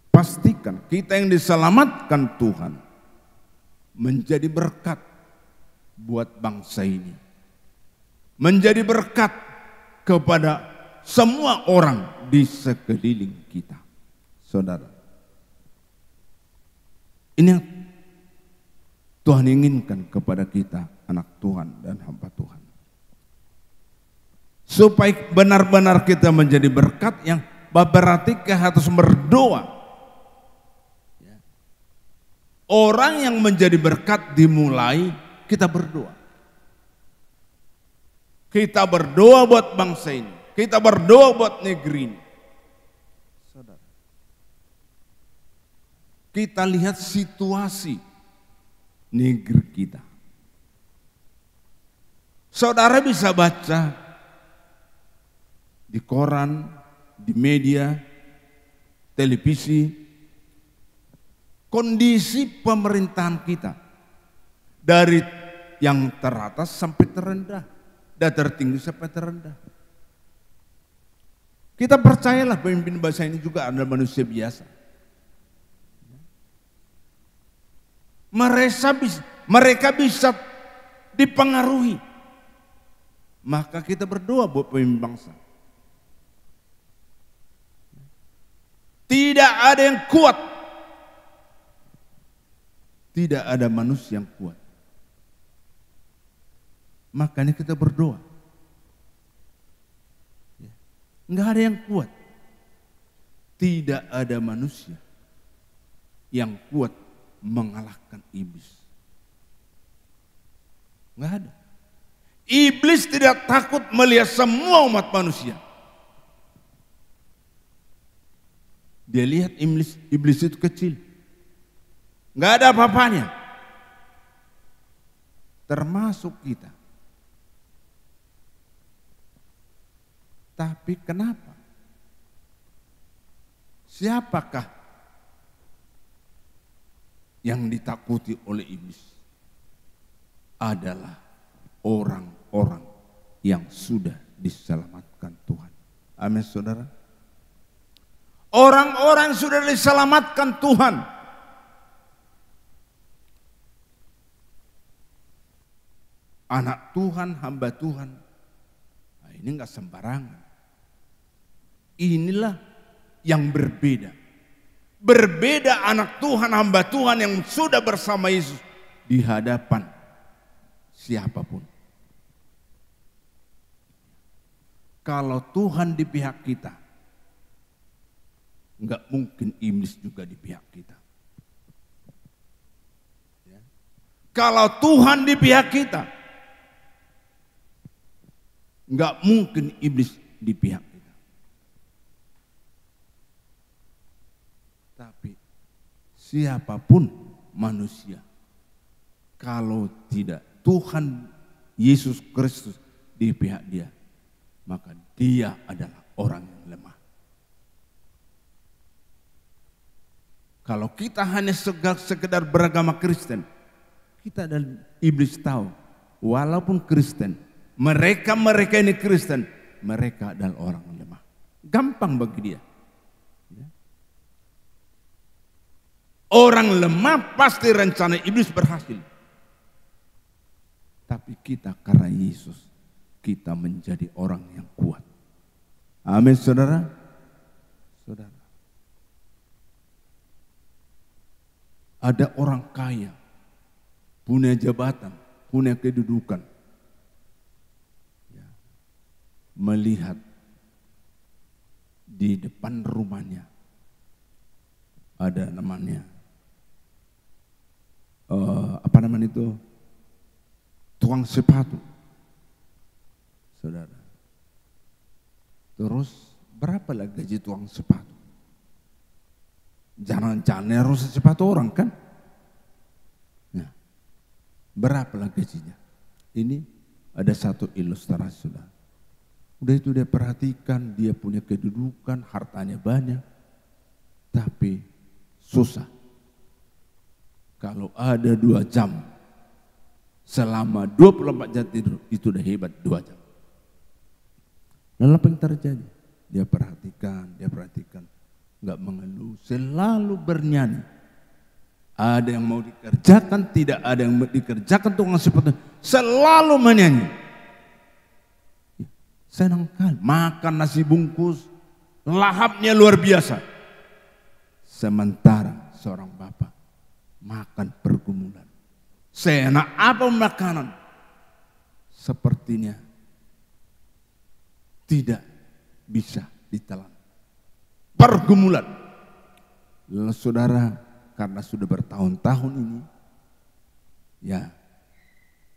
Pastikan kita yang diselamatkan Tuhan menjadi berkat buat bangsa ini. Menjadi berkat kepada semua orang di sekeliling kita. Saudara, ini yang Tuhan inginkan kepada kita, anak Tuhan dan hamba Tuhan. Supaya benar-benar kita menjadi berkat, yang berarti kita harus berdoa. Orang yang menjadi berkat dimulai kita berdoa. Kita berdoa buat bangsa ini. Kita berdoa buat negeri ini. Saudara, kita lihat situasi negeri kita. Saudara bisa baca di koran, di media, televisi, kondisi pemerintahan kita dari yang teratas sampai terendah, dan tertinggi sampai terendah. Kita percayalah pemimpin bangsa ini juga adalah manusia biasa. Mereka bisa dipengaruhi. Maka kita berdoa buat pemimpin bangsa. Tidak ada yang kuat. Tidak ada manusia yang kuat. Makanya kita berdoa. Enggak ada yang kuat. tidak ada manusia yang kuat mengalahkan iblis. Enggak ada. Iblis tidak takut melihat semua umat manusia. Dia lihat iblis itu kecil. Enggak ada apa-apanya. Termasuk kita. Tapi kenapa? Siapakah yang ditakuti oleh iblis? Adalah orang-orang yang sudah diselamatkan Tuhan. Amin, saudara. Orang-orang sudah diselamatkan Tuhan. Anak Tuhan, hamba Tuhan. Nah, ini enggak sembarangan. Inilah yang berbeda. Berbeda anak Tuhan, hamba Tuhan yang sudah bersama Yesus di hadapan siapapun. Kalau Tuhan di pihak kita, enggak mungkin iblis juga di pihak kita. Ya. Kalau Tuhan di pihak kita, enggak mungkin iblis di pihak kita. Tapi siapapun manusia, kalau tidak Tuhan Yesus Kristus di pihak dia, maka dia adalah orang yang lemah. Kalau kita hanya sekedar beragama Kristen, kita dan iblis tahu, walaupun Kristen, mereka ini Kristen, mereka adalah orang yang lemah. Gampang bagi dia. Orang lemah pasti rencana iblis berhasil. Tapi kita karena Yesus, kita menjadi orang yang kuat. Amin, saudara. Saudara. Ada orang kaya, punya jabatan, punya kedudukan. Ya. Melihat di depan rumahnya ada namanya tukang sepatu, saudara. Terus berapa lah gaji tukang sepatu? Jangan rusak sepatu orang kan? Nah, berapa lah gajinya? Ini ada satu ilustrasi, saudara. Udah itu dia perhatikan, dia punya kedudukan, hartanya banyak, tapi susah. Kalau ada 2 jam, selama 24 jam tidur, itu udah hebat 2 jam. Lalu apa yang terjadi? Dia perhatikan, nggak mengeluh, selalu bernyanyi. Ada yang mau dikerjakan, tidak ada yang dikerjakan, tukang sepatu selalu menyanyi. Senang kali, makan nasi bungkus, lahapnya luar biasa. Sementara seorang bapak makan pergumulan. Seenak apa makanan? Sepertinya tidak bisa ditelan. Pergumulan. Lalu saudara, karena sudah bertahun-tahun ini, ya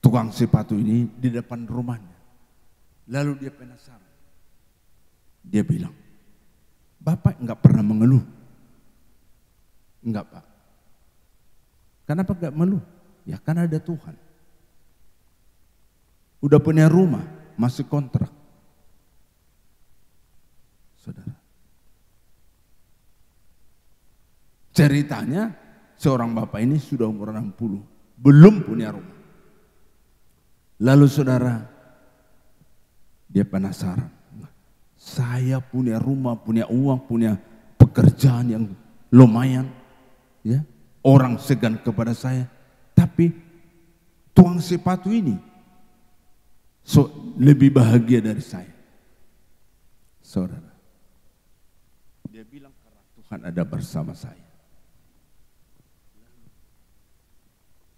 tukang sepatu ini di depan rumahnya. Lalu dia penasaran. Dia bilang, Bapak enggak pernah mengeluh. Enggak, Pak. Kenapa enggak mengeluh? Ya kan ada Tuhan. Udah punya rumah, masih kontrak. Saudara. Ceritanya seorang bapak ini sudah umur 60, belum punya rumah. Lalu saudara, dia penasaran. Saya punya rumah, punya uang, punya pekerjaan yang lumayan, ya. Orang segan kepada saya, tapi tukang sepatu ini lebih bahagia dari saya. Saudara, dia bilang karena Tuhan ada bersama saya.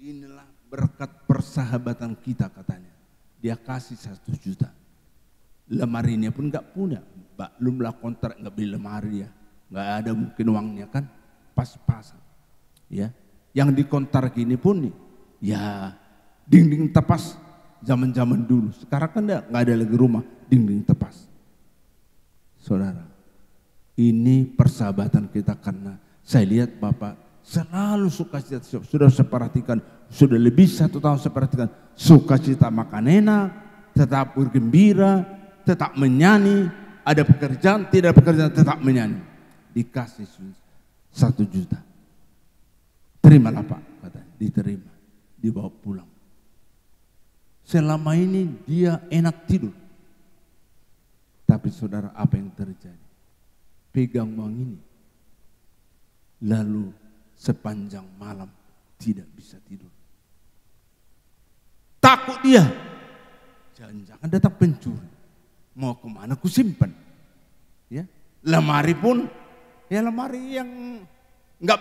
Inilah berkat persahabatan kita katanya. Dia kasih 1 juta. Lemarinya pun enggak punya. Belumlah kontrak, enggak beli lemari ya. nggak ada mungkin uangnya kan, pas-pasan. Ya, yang dikontar gini pun nih, ya dinding tepas zaman-zaman dulu. Sekarang kan nggak ada lagi rumah dinding tepas. Saudara, ini persahabatan kita karena saya lihat Bapak selalu sukacita. Sudah saya perhatikan, sudah lebih 1 tahun saya perhatikan, sukacita makan enak, tetap bergembira, tetap menyanyi, ada pekerjaan, tidak ada pekerjaan, tetap menyanyi. Dikasih 1 juta. Terimalah Pak, katanya, diterima, dibawa pulang. Selama ini dia enak tidur. Tapi saudara, apa yang terjadi? Pegang uang ini, lalu sepanjang malam tidak bisa tidur. Takut dia, jangan-jangan datang pencuri. Mau kemana ku simpan? Ya, lemari pun, ya lemari yang nggak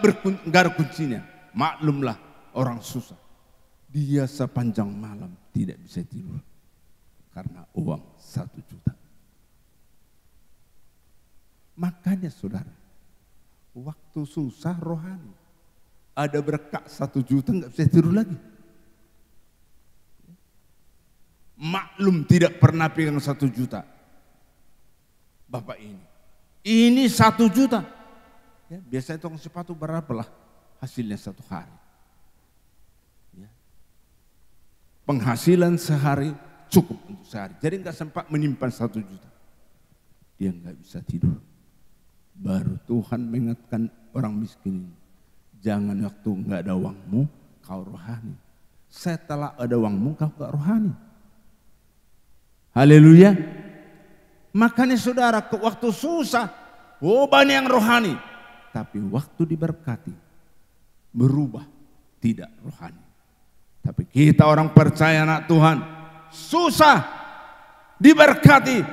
ada kuncinya. Maklumlah orang susah. Dia sepanjang malam tidak bisa tidur karena uang 1 juta. Makanya saudara, waktu susah rohani, ada berkat 1 juta nggak bisa tidur lagi. Maklum tidak pernah pegang 1 juta. Bapak ini 1 juta. Ya, biasanya tong sepatu berapa lah hasilnya 1 hari. Ya. Penghasilan sehari cukup untuk sehari. Jadi nggak sempat menyimpan 1 juta. Dia nggak bisa tidur. Baru Tuhan mengingatkan orang miskin ini. Jangan waktu nggak ada uangmu kau rohani. Setelah ada uangmu kau nggak rohani. Haleluya. Makanya saudara, waktu susah, banyak yang rohani. Tapi waktu diberkati, berubah, tidak rohani. Tapi kita orang percaya anak Tuhan, susah, diberkati,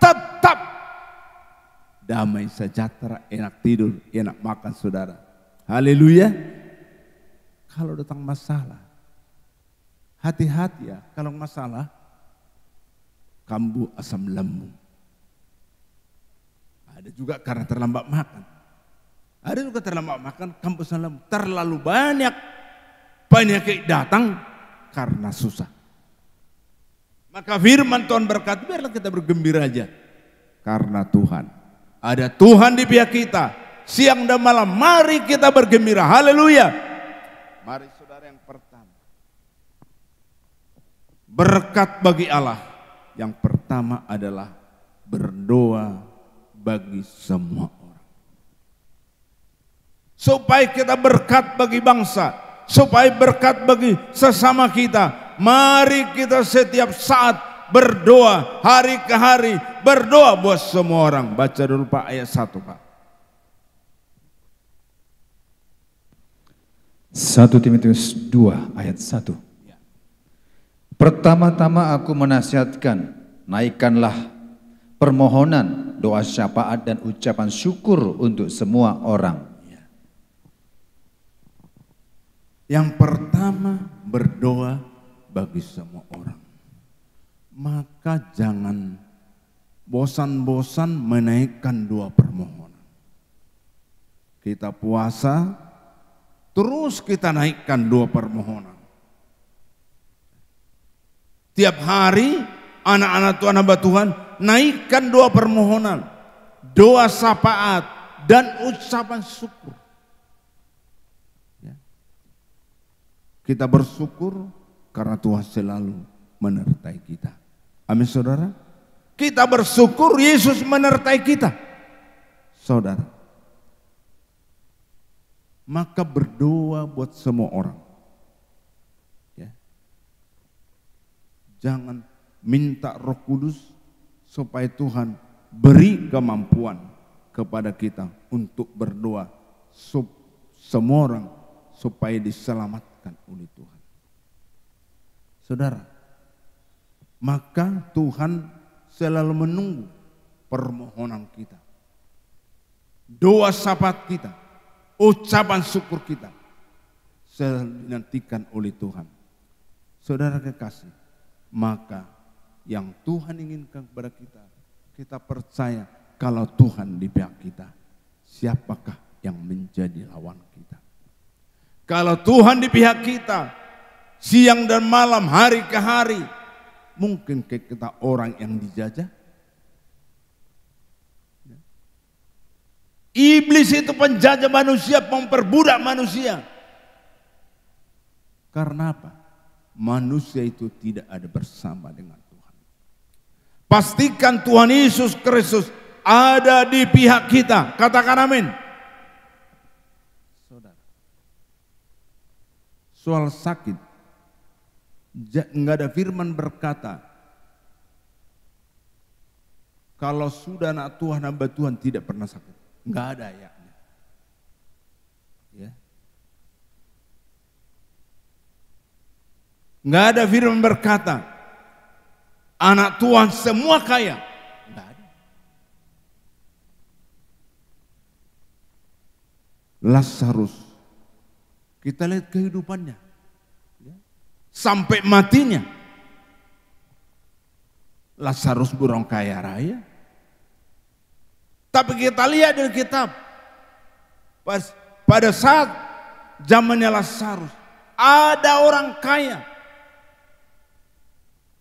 tetap damai sejahtera, enak tidur, enak makan saudara. Haleluya. Kalau datang masalah, hati-hati ya, kalau masalah, kambuh asam lambung. Ada juga karena terlambat makan. Ada juga terlambat makan, kambuh asam lambung. Terlalu banyak penyakit datang karena susah. Maka firman Tuhan berkata, biarlah kita bergembira aja. Karena Tuhan, ada Tuhan di pihak kita. Siang dan malam, mari kita bergembira. Haleluya. Mari saudara, yang pertama, berkat bagi Allah. Yang pertama adalah berdoa bagi semua orang. Supaya kita berkat bagi bangsa, supaya berkat bagi sesama kita. Mari kita setiap saat berdoa, hari ke hari berdoa buat semua orang. Baca dulu Pak ayat 1 Pak. 1 Timotius 2 ayat 1. Pertama-tama aku menasihatkan, naikkanlah permohonan, doa syafaat dan ucapan syukur untuk semua orang. Yang pertama berdoa bagi semua orang. Maka jangan bosan-bosan menaikkan doa permohonan. Kita puasa, terus kita naikkan doa permohonan. Tiap hari anak-anak Tuhan, hamba Tuhan, naikkan doa permohonan, doa syafaat dan ucapan syukur. Ya. Kita bersyukur karena Tuhan selalu menyertai kita. Amin saudara. Kita bersyukur Yesus menyertai kita. Saudara. Maka berdoa buat semua orang. Jangan minta Roh Kudus supaya Tuhan beri kemampuan kepada kita untuk berdoa semua orang supaya diselamatkan oleh Tuhan. Saudara, maka Tuhan selalu menunggu permohonan kita, doa syafaat kita, ucapan syukur kita selalu dinantikan oleh Tuhan. Saudara kekasih, maka yang Tuhan inginkan kepada kita, kita percaya kalau Tuhan di pihak kita. siapakah yang menjadi lawan kita? Kalau Tuhan di pihak kita, siang dan malam, hari ke hari, mungkin kita orang yang dijajah? Iblis itu penjajah manusia, memperbudak manusia. Karena apa? Manusia itu tidak ada bersama dengan Tuhan. Pastikan Tuhan Yesus Kristus ada di pihak kita. Katakan amin. Saudara, soal sakit, enggak ada firman berkata, kalau sudah anak Tuhan, hamba Tuhan tidak pernah sakit. Enggak ada ayatnya. Ya. Enggak ada firman berkata, anak Tuhan semua kaya. Enggak ada. Lazarus, kita lihat kehidupannya. Ya. Sampai matinya. Lazarus bukan kaya raya. Tapi kita lihat di kitab, pada saat zamannya Lazarus, ada orang kaya,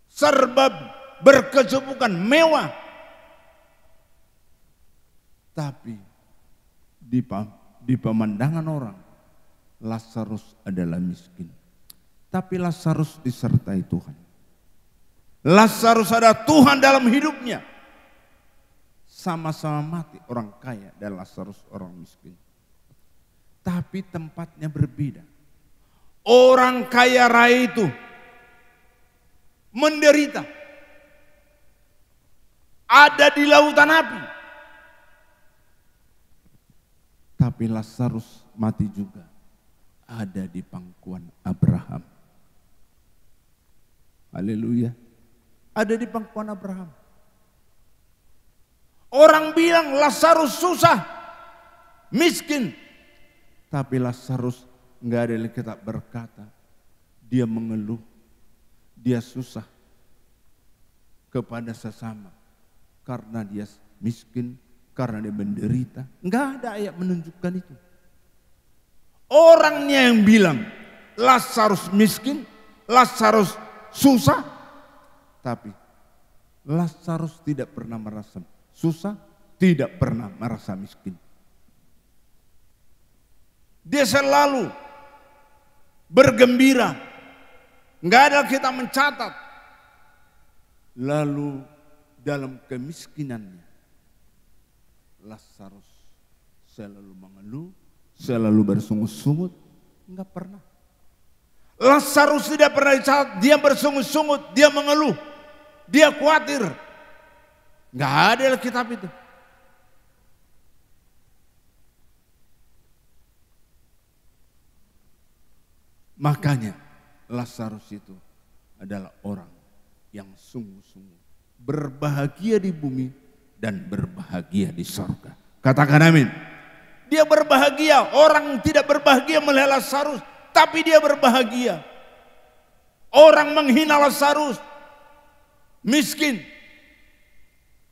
serba berkecukupan, mewah. Tapi di pemandangan orang, Lazarus adalah miskin. Tapi Lazarus disertai Tuhan. Lazarus ada Tuhan dalam hidupnya. Sama-sama mati orang kaya dan Lazarus orang miskin. Tapi tempatnya berbeda. Orang kaya raya itu menderita. Ada di lautan api. Tapi Lazarus mati juga. Ada di pangkuan Abraham. Haleluya. Ada di pangkuan Abraham. Orang bilang Lazarus susah, miskin. Tapi Lazarus enggak ada yang kita berkata, dia mengeluh, dia susah kepada sesama. Karena dia miskin, karena dia menderita. Enggak ada ayat menunjukkan itu. Orangnya yang bilang Lazarus miskin, Lazarus susah. Tapi Lazarus tidak pernah merasa susah, tidak pernah merasa miskin. Dia selalu bergembira. Enggak ada kita mencatat. Lalu dalam kemiskinannya, Lazarus selalu mengeluh, selalu bersungut-sungut. Enggak pernah. Lazarus tidak pernah dicatat, dia bersungut-sungut, dia mengeluh, dia khawatir. Enggak ada kitab itu. Makanya Lazarus itu adalah orang yang sungguh-sungguh berbahagia di bumi dan berbahagia di sorga. Katakan amin. Dia berbahagia, orang tidak berbahagia melihat Lazarus, tapi dia berbahagia. Orang menghina Lazarus, miskin,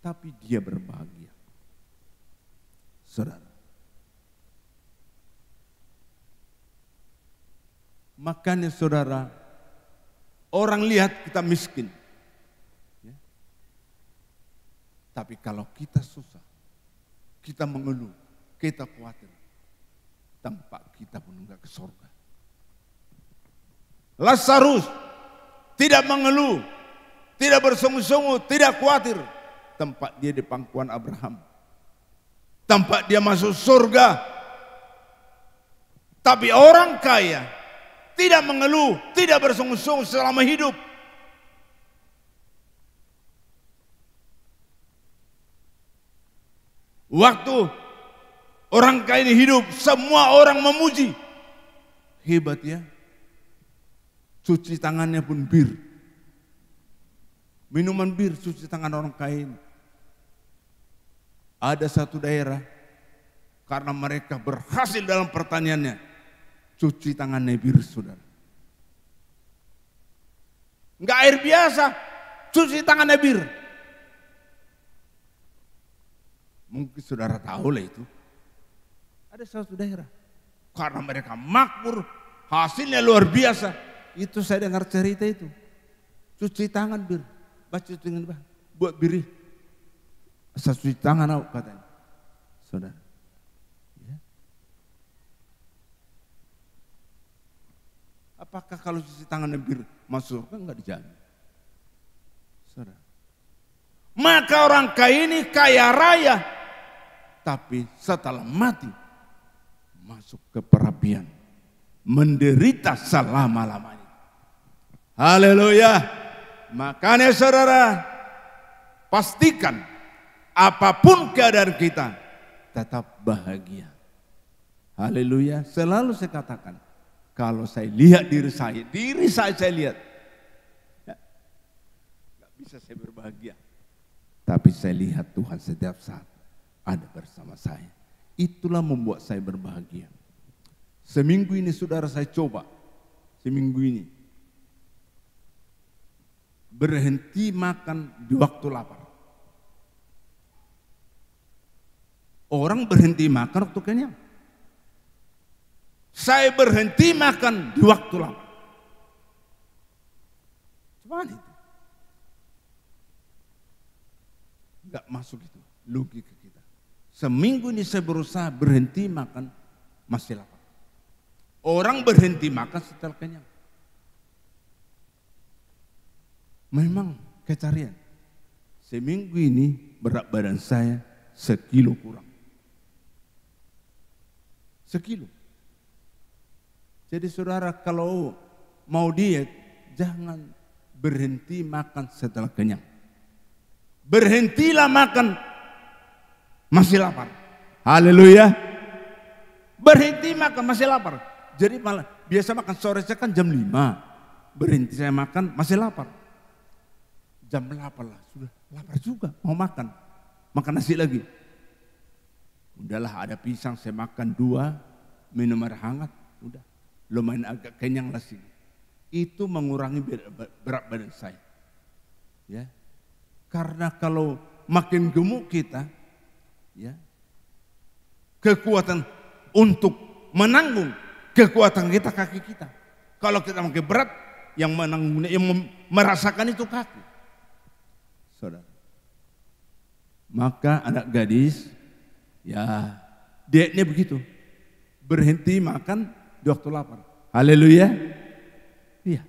tapi dia berbahagia. Saudara, makanya saudara, orang lihat kita miskin, ya. Tapi kalau kita susah, kita mengeluh, kita khawatir, tempat kita pun enggak ke surga. Lazarus tidak mengeluh, tidak bersungut-sungut, tidak khawatir. Tempat dia di pangkuan Abraham. Tempat dia masuk surga. Tapi orang kaya tidak mengeluh, tidak bersungut-sungut selama hidup. Waktu orang kaya ini hidup, semua orang memuji. Hebat ya. Cuci tangannya pun bir. Minuman bir cuci tangan orang kaya ini. Ada satu daerah, karena mereka berhasil dalam pertaniannya, cuci tangannya bir, saudara. Enggak air biasa, cuci tangannya bir. Mungkin saudara tahu lah itu. Ada satu daerah. Karena mereka makmur, hasilnya luar biasa. Itu saya dengar cerita itu. Cuci tangan bir, baca cuci tangan buat biri. Saya cuci tangan aku katanya, saudara. Ya. Apakah kalau cuci tangan bir masuk surga? Enggak dijamin, saudara. Maka orang kaya ini kaya raya, tapi setelah mati masuk ke perapian, menderita selama-lamanya. Haleluya. Makanya saudara, pastikan apapun keadaan kita tetap bahagia. Haleluya. Selalu saya katakan, kalau saya lihat diri saya lihat, ya, gak bisa saya berbahagia. Tapi saya lihat Tuhan setiap saat ada bersama saya. Itulah membuat saya berbahagia. Seminggu ini saudara saya coba, seminggu ini berhenti makan di waktu lapar. Orang berhenti makan waktu kenyang. Saya berhenti makan di waktu lapar. Cuman itu. Enggak masuk itu logika kita. Seminggu ini saya berusaha berhenti makan masih lapar. Orang berhenti makan setelah kenyang. Memang kecarian. Seminggu ini berat badan saya 1 kilo kurang. 1 kilo. Jadi saudara kalau mau diet, jangan berhenti makan setelah kenyang. Berhentilah makan masih lapar. Haleluya. Berhenti makan masih lapar. Jadi malah biasa makan sore saya kan jam 5. Berhenti saya makan masih lapar. Jam 8 lah, sudah lapar juga, mau makan. Makan nasi lagi. Udahlah ada pisang, saya makan 2, minum air hangat, udah. Lumayan agak kenyang lah sih. Itu mengurangi berat badan saya. Ya. Karena kalau makin gemuk kita, ya, kekuatan untuk menanggung kekuatan kita kaki kita. Kalau kita makin berat, yang menanggungnya, yang merasakan itu kaki. Saudara. Maka anak gadis, ya dietnya begitu. Berhenti makan di waktu lapar. Haleluya. Iya.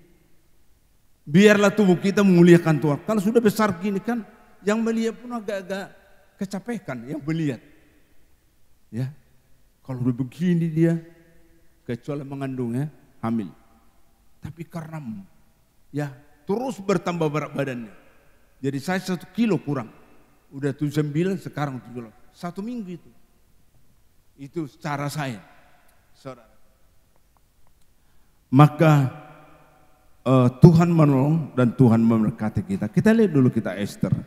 Biarlah tubuh kita memuliakan Tuhan. Kalau sudah besar gini kan, yang melihat pun agak-agak kecapekan yang melihat. Ya. Kalau udah begini dia, kecuali mengandungnya, hamil. Tapi karena ya terus bertambah berat badannya. Jadi saya 1 kilo kurang. Udah 79 sekarang 78. 1 minggu itu. Itu cara saya. Saudara. Maka Tuhan menolong dan Tuhan memberkati kita. Kita lihat dulu kita Esther.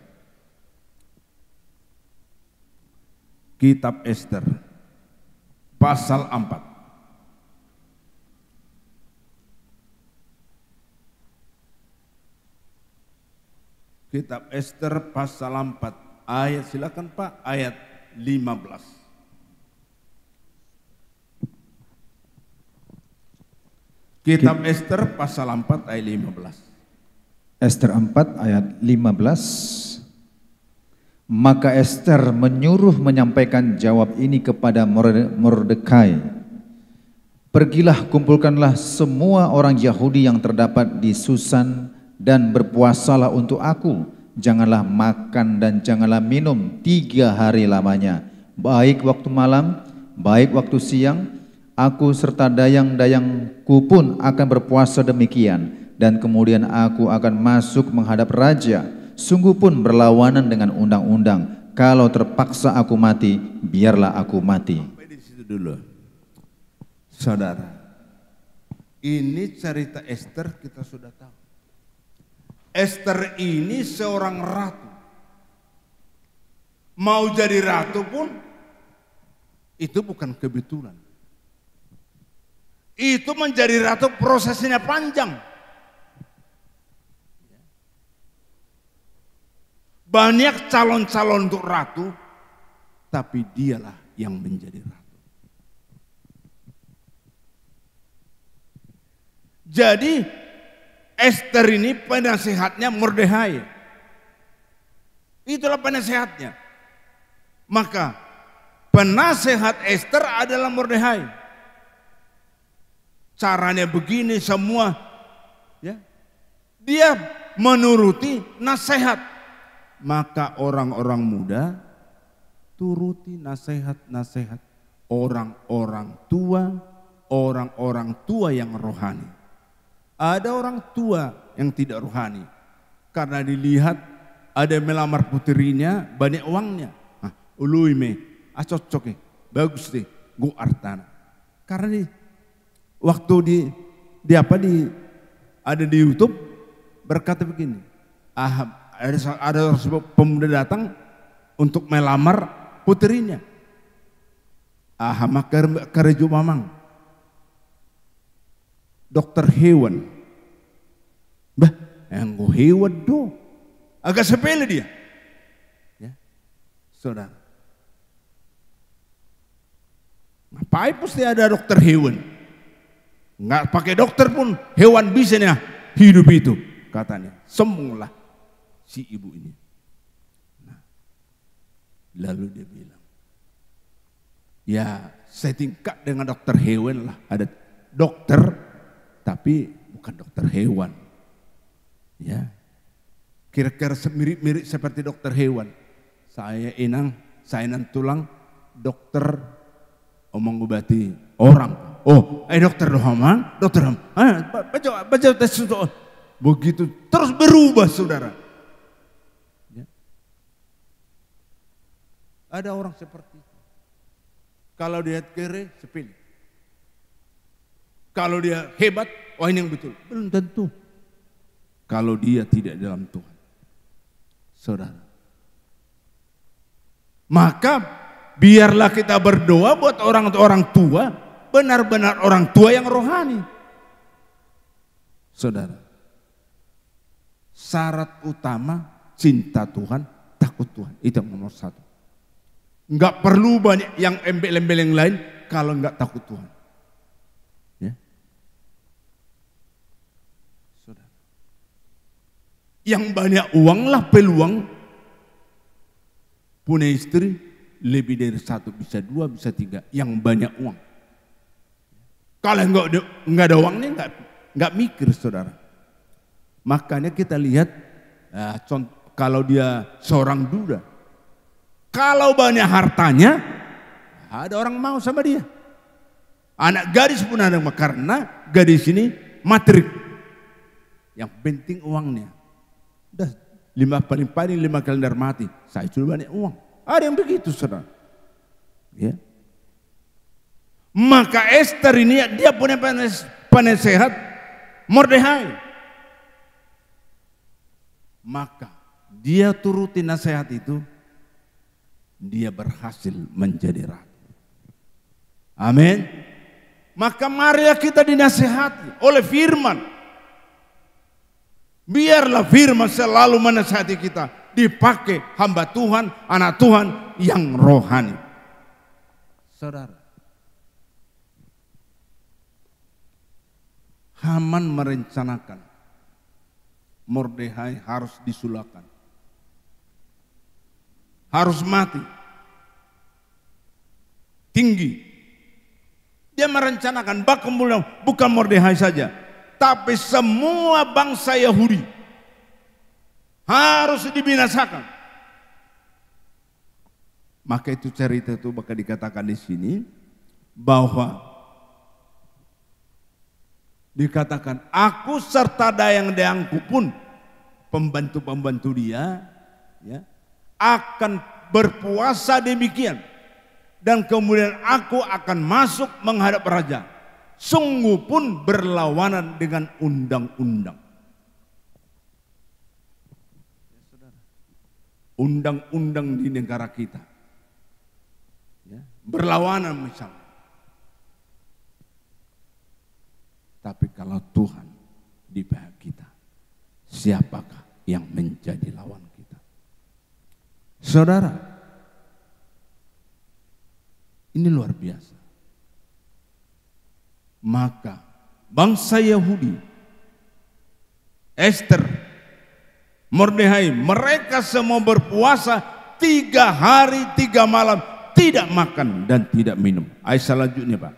Kitab Esther. Pasal 4. Kitab Esther pasal 4 ayat, silakan Pak, ayat 15. Kitab Esther pasal 4 ayat 15. Esther 4 ayat 15. Maka Esther menyuruh menyampaikan jawab ini kepada Mordekai. Pergilah, kumpulkanlah semua orang Yahudi yang terdapat di Susan dan berpuasalah untuk aku. Janganlah makan dan janganlah minum 3 hari lamanya, baik waktu malam, baik waktu siang. Aku serta dayang-dayangku pun akan berpuasa demikian. Dan kemudian aku akan masuk menghadap raja. Sungguh pun berlawanan dengan undang-undang. Kalau terpaksa aku mati, biarlah aku mati. Sampai di situ dulu. Saudara, ini cerita Esther kita sudah tahu. Esther ini seorang ratu. Mau jadi ratu pun itu bukan kebetulan. Itu menjadi ratu prosesnya panjang. Banyak calon-calon untuk ratu, tapi dialah yang menjadi ratu. Jadi Esther ini penasehatnya Mordekhai. Itulah penasehatnya. Maka penasehat Esther adalah Mordekhai. Caranya begini semua, ya. Dia menuruti nasihat. Maka orang-orang muda turuti nasihat-nasihat orang-orang tua yang rohani. Ada orang tua yang tidak rohani karena dilihat ada yang melamar puterinya banyak uangnya. Ului me, cocok bagus deh, gue artana. Karena waktu ada di YouTube berkata begini, ada pemuda datang untuk melamar puterinya. Maka kerja mamang, dokter hewan, yang gue hewan do, agak sepele dia, ya, saudara. Ngapain pasti ada dokter hewan? Nggak pakai dokter pun hewan bisa nih hidup itu, katanya. Semula si ibu ini. Nah, lalu dia bilang, ya setingkat dengan dokter hewan lah. Ada dokter tapi bukan dokter hewan. Ya, kira-kira mirip-mirip seperti dokter hewan. Saya inang tulang, dokter mengobati orang. Dokter Dohaman, dokter Ham. Baca tes itu. Begitu terus berubah, saudara. Ya. Ada orang seperti itu. Kalau dia kere, sepilih. Kalau dia hebat, ini yang betul. Belum tentu. Kalau dia tidak dalam Tuhan. Saudara. Maka biarlah kita berdoa buat orang-orang tua. Benar-benar orang tua yang rohani. Saudara. Syarat utama cinta Tuhan, takut Tuhan. Itu yang nomor satu. Enggak perlu banyak yang embel-embel yang lain kalau enggak takut Tuhan. Ya. Saudara. Yang banyak uang lah peluang punya istri lebih dari satu, bisa dua, bisa tiga. Yang banyak uang. Kalau enggak ada uangnya enggak mikir, saudara. Makanya kita lihat kalau dia seorang duda, kalau banyak hartanya, ada orang mau sama dia. Anak gadis pun ada, karena gadis ini matrik. Yang penting uangnya. Udah 5 kalender mati, saya sudah banyak uang. Ada yang begitu, saudara. Ya. Maka Esther ini dia punya penasehat Mordekhai. Maka dia turuti nasihat itu, dia berhasil menjadi ratu. Amin. Maka marilah kita dinasihati oleh firman. Biarlah firman selalu menasihati kita, dipakai hamba Tuhan, anak Tuhan yang rohani. Saudara, Haman merencanakan Mordekhai harus disulakan, harus mati, tinggi. Dia merencanakan bukan Mordekhai saja, tapi semua bangsa Yahudi harus dibinasakan. Maka itu cerita itu bakal dikatakan di sini bahwa dikatakan, aku serta dayang-dayangku pun, pembantu-pembantu dia, ya, akan berpuasa demikian. Dan kemudian aku akan masuk menghadap raja. Sungguh pun berlawanan dengan undang-undang. Undang-undang di negara kita. Ya, berlawanan misalnya. Tapi kalau Tuhan di pihak kita, siapakah yang menjadi lawan kita? Saudara, ini luar biasa. Maka bangsa Yahudi, Ester, Mordekai, mereka semua berpuasa 3 hari 3 malam, tidak makan dan tidak minum. Ayat selanjutnya, Pak.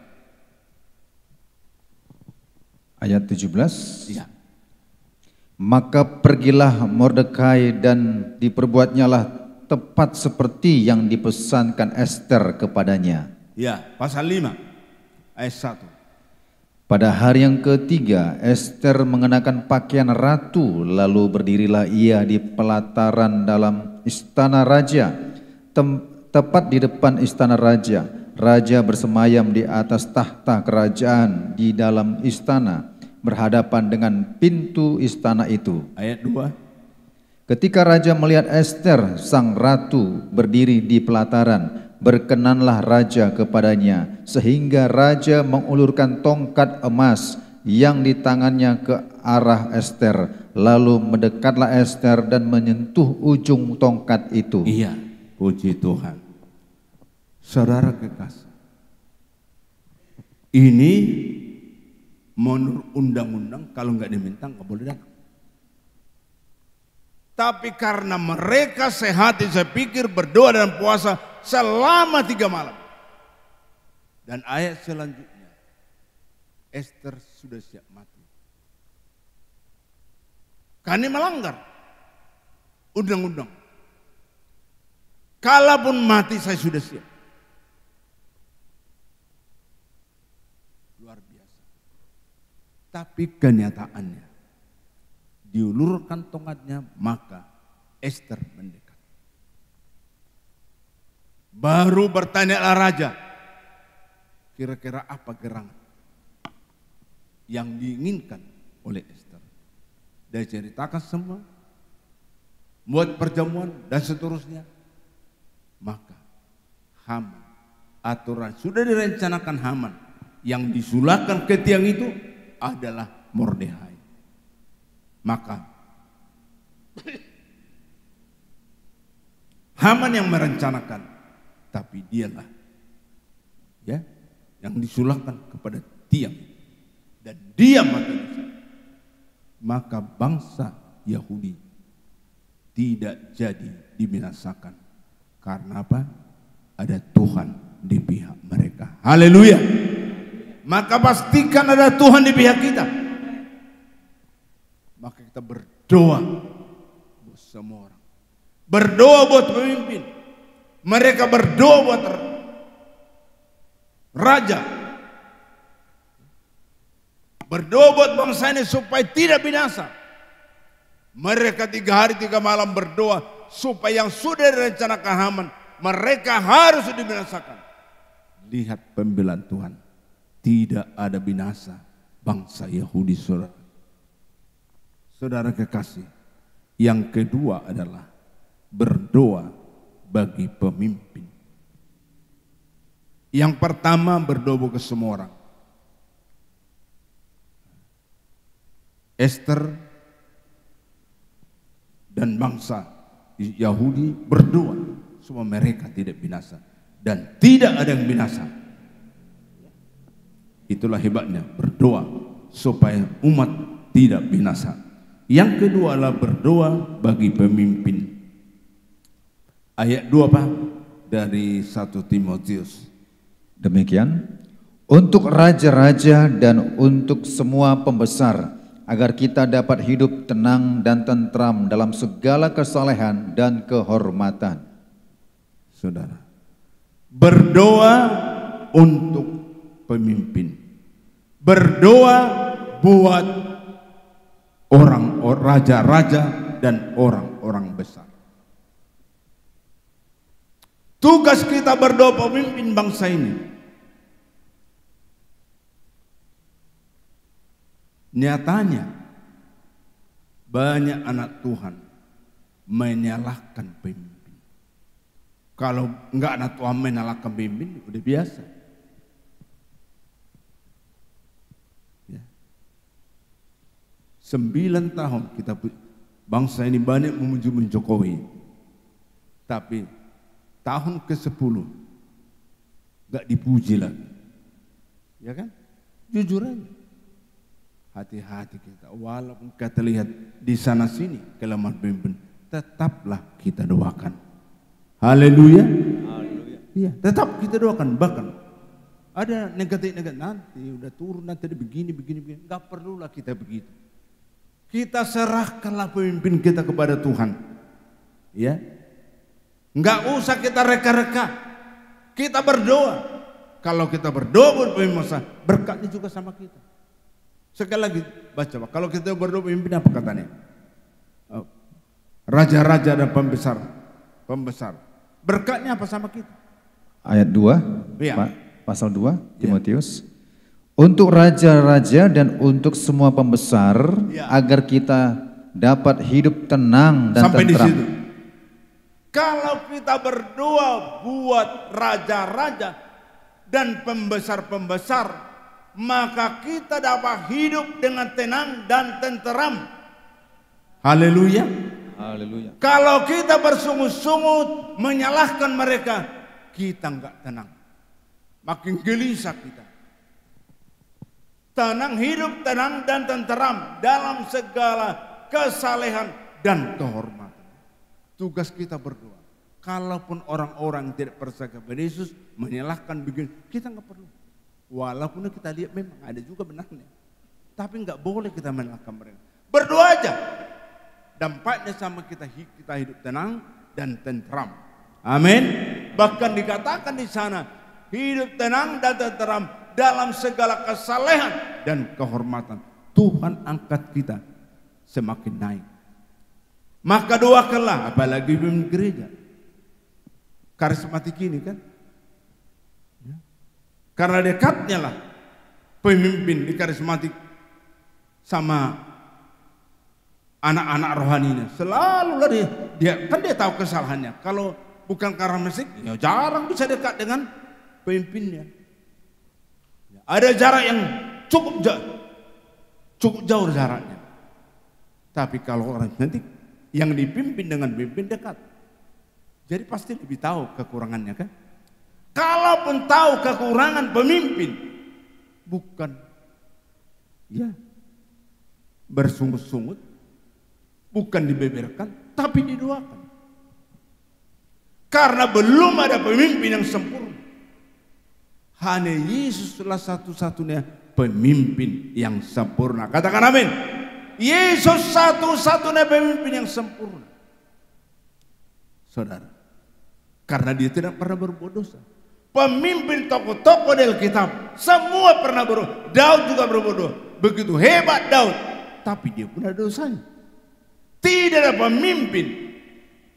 Ayat 17. Ya. Maka pergilah Mordekai dan diperbuatnyalah tepat seperti yang dipesankan Ester kepadanya. Ya, pasal 5 ayat 1. Pada hari yang ketiga, Ester mengenakan pakaian ratu, lalu berdirilah ia di pelataran dalam istana raja, tepat di depan istana raja. Raja bersemayam di atas tahta kerajaan di dalam istana, berhadapan dengan pintu istana itu. Ayat 2. Ketika raja melihat Ester, sang ratu, berdiri di pelataran, berkenanlah raja kepadanya, sehingga raja mengulurkan tongkat emas yang di tangannya ke arah Ester. Lalu mendekatlah Ester dan menyentuh ujung tongkat itu. Iya, puji Tuhan. Saudara kekasih, ini menurut undang-undang kalau nggak diminta nggak boleh datang. Tapi karena mereka sehati saya pikir berdoa dan puasa selama 3 malam. Dan ayat selanjutnya, Ester sudah siap mati. Karena melanggar undang-undang. Kalaupun mati saya sudah siap. Luar biasa. Tapi kenyataannya, diulurkan tongkatnya, maka Ester mendekat. Baru bertanyalah raja, kira-kira apa gerangan yang diinginkan oleh Ester. Dia ceritakan semua, buat perjamuan dan seterusnya. Maka Haman, aturan sudah direncanakan Haman, yang disulahkan ke tiang itu adalah Mordekai. Maka Haman yang merencanakan, tapi dialah ya yang disulahkan kepada tiang dan dia mati. Maka bangsa Yahudi tidak jadi dibinasakan. Karena apa? Ada Tuhan di pihak mereka. Haleluya. Maka pastikan ada Tuhan di pihak kita. Maka kita berdoa buat semua orang. Berdoa buat pemimpin. Mereka berdoa buat raja. Berdoa buat bangsa ini supaya tidak binasa. Mereka 3 hari 3 malam berdoa supaya yang sudah direncanakan Haman, mereka harus dibinasakan. Lihat pembelaan Tuhan. Tidak ada binasa bangsa Yahudi, saudara. Saudara kekasih, yang kedua adalah berdoa bagi pemimpin. Yang pertama berdoa ke semua orang. Ester dan bangsa Yahudi berdoa supaya mereka tidak binasa dan tidak ada yang binasa. Itulah hebatnya berdoa supaya umat tidak binasa. Yang kedua adalah berdoa bagi pemimpin. Ayat 2 Pak dari 1 Timotius. Demikian, untuk raja-raja dan untuk semua pembesar, agar kita dapat hidup tenang dan tentram dalam segala kesalehan dan kehormatan. Saudara, berdoa untuk pemimpin. Berdoa buat orang raja-raja dan orang-orang besar. Tugas kita berdoa pemimpin bangsa ini. Nyatanya banyak anak Tuhan menyalahkan pemimpin. Kalau enggak anak Tuhan menyalahkan pemimpin, udah biasa. Ya. 9 tahun kita bangsa ini banyak memuji Jokowi, tapi tahun ke-10 enggak dipuji lagi, ya kan? Jujur aja. hati-hati kita. Walaupun kita lihat di sana sini kelemahan pemimpin, tetaplah kita doakan. Haleluya. Iya, tetap kita doakan. Bahkan ada negatif nanti udah turun nanti begini. Gak perlulah kita begitu. Kita serahkanlah pemimpin kita kepada Tuhan. Ya, nggak usah kita reka-reka. Kita berdoa. Kalau kita berdoa buat pemimpin masa, berkatnya juga sama kita. Sekali lagi baca, kalau kita berdoa pemimpin apa katanya? Raja-raja dan pembesar. Berkatnya apa sama kita? Ayat 2, Ya. pasal 2, Timotius. Untuk raja-raja dan untuk semua pembesar, Ya. agar kita dapat hidup tenang dan Sampai di tentram. situ. Kalau kita berdoa buat raja-raja dan pembesar-pembesar, maka kita dapat hidup dengan tenang dan tenteram. Haleluya. Haleluya. Kalau kita bersungut-sungut menyalahkan mereka, kita enggak tenang. Makin gelisah kita. Tenang, hidup tenang dan tenteram dalam segala kesalehan dan kehormatan. Tugas kita berdoa. Kalaupun orang-orang tidak percaya kepada Yesus menyalahkan begini, kita nggak perlu. Walaupun kita lihat memang ada juga benarnya, tapi nggak boleh kita menyalahkan mereka. Berdoa aja. Dampaknya sama kita hidup tenang dan tentram. Amin. Bahkan dikatakan di sana hidup tenang dan tentram dalam segala kesalehan dan kehormatan. Tuhan angkat kita semakin naik. Maka doakanlah, apalagi di gereja karismatik ini kan. Karena dekatnya lah pemimpin di karismatik sama anak-anak rohaninya. Selalu lah dia kan dia tahu kesalahannya. Kalau bukan karismatik, ya jarang bisa dekat dengan pemimpinnya. Ada jarak yang cukup jauh jaraknya. Tapi kalau orang nanti yang dipimpin dengan pemimpin dekat, jadi pasti lebih tahu kekurangannya kan. Kalaupun tahu kekurangan pemimpin, bukan ya bersungut-sungut, bukan dibeberkan, tapi didoakan. Karena belum ada pemimpin yang sempurna. Hanya Yesuslah satu-satunya pemimpin yang sempurna. Katakan amin. Yesus satu-satunya pemimpin yang sempurna. Saudara, karena dia tidak pernah berbuat dosa. Pemimpin tokoh-tokoh dari Alkitab semua pernah berbuat. Daud juga berbuat dosa. Begitu hebat Daud, tapi dia pun ada dosanya. Tidak ada pemimpin,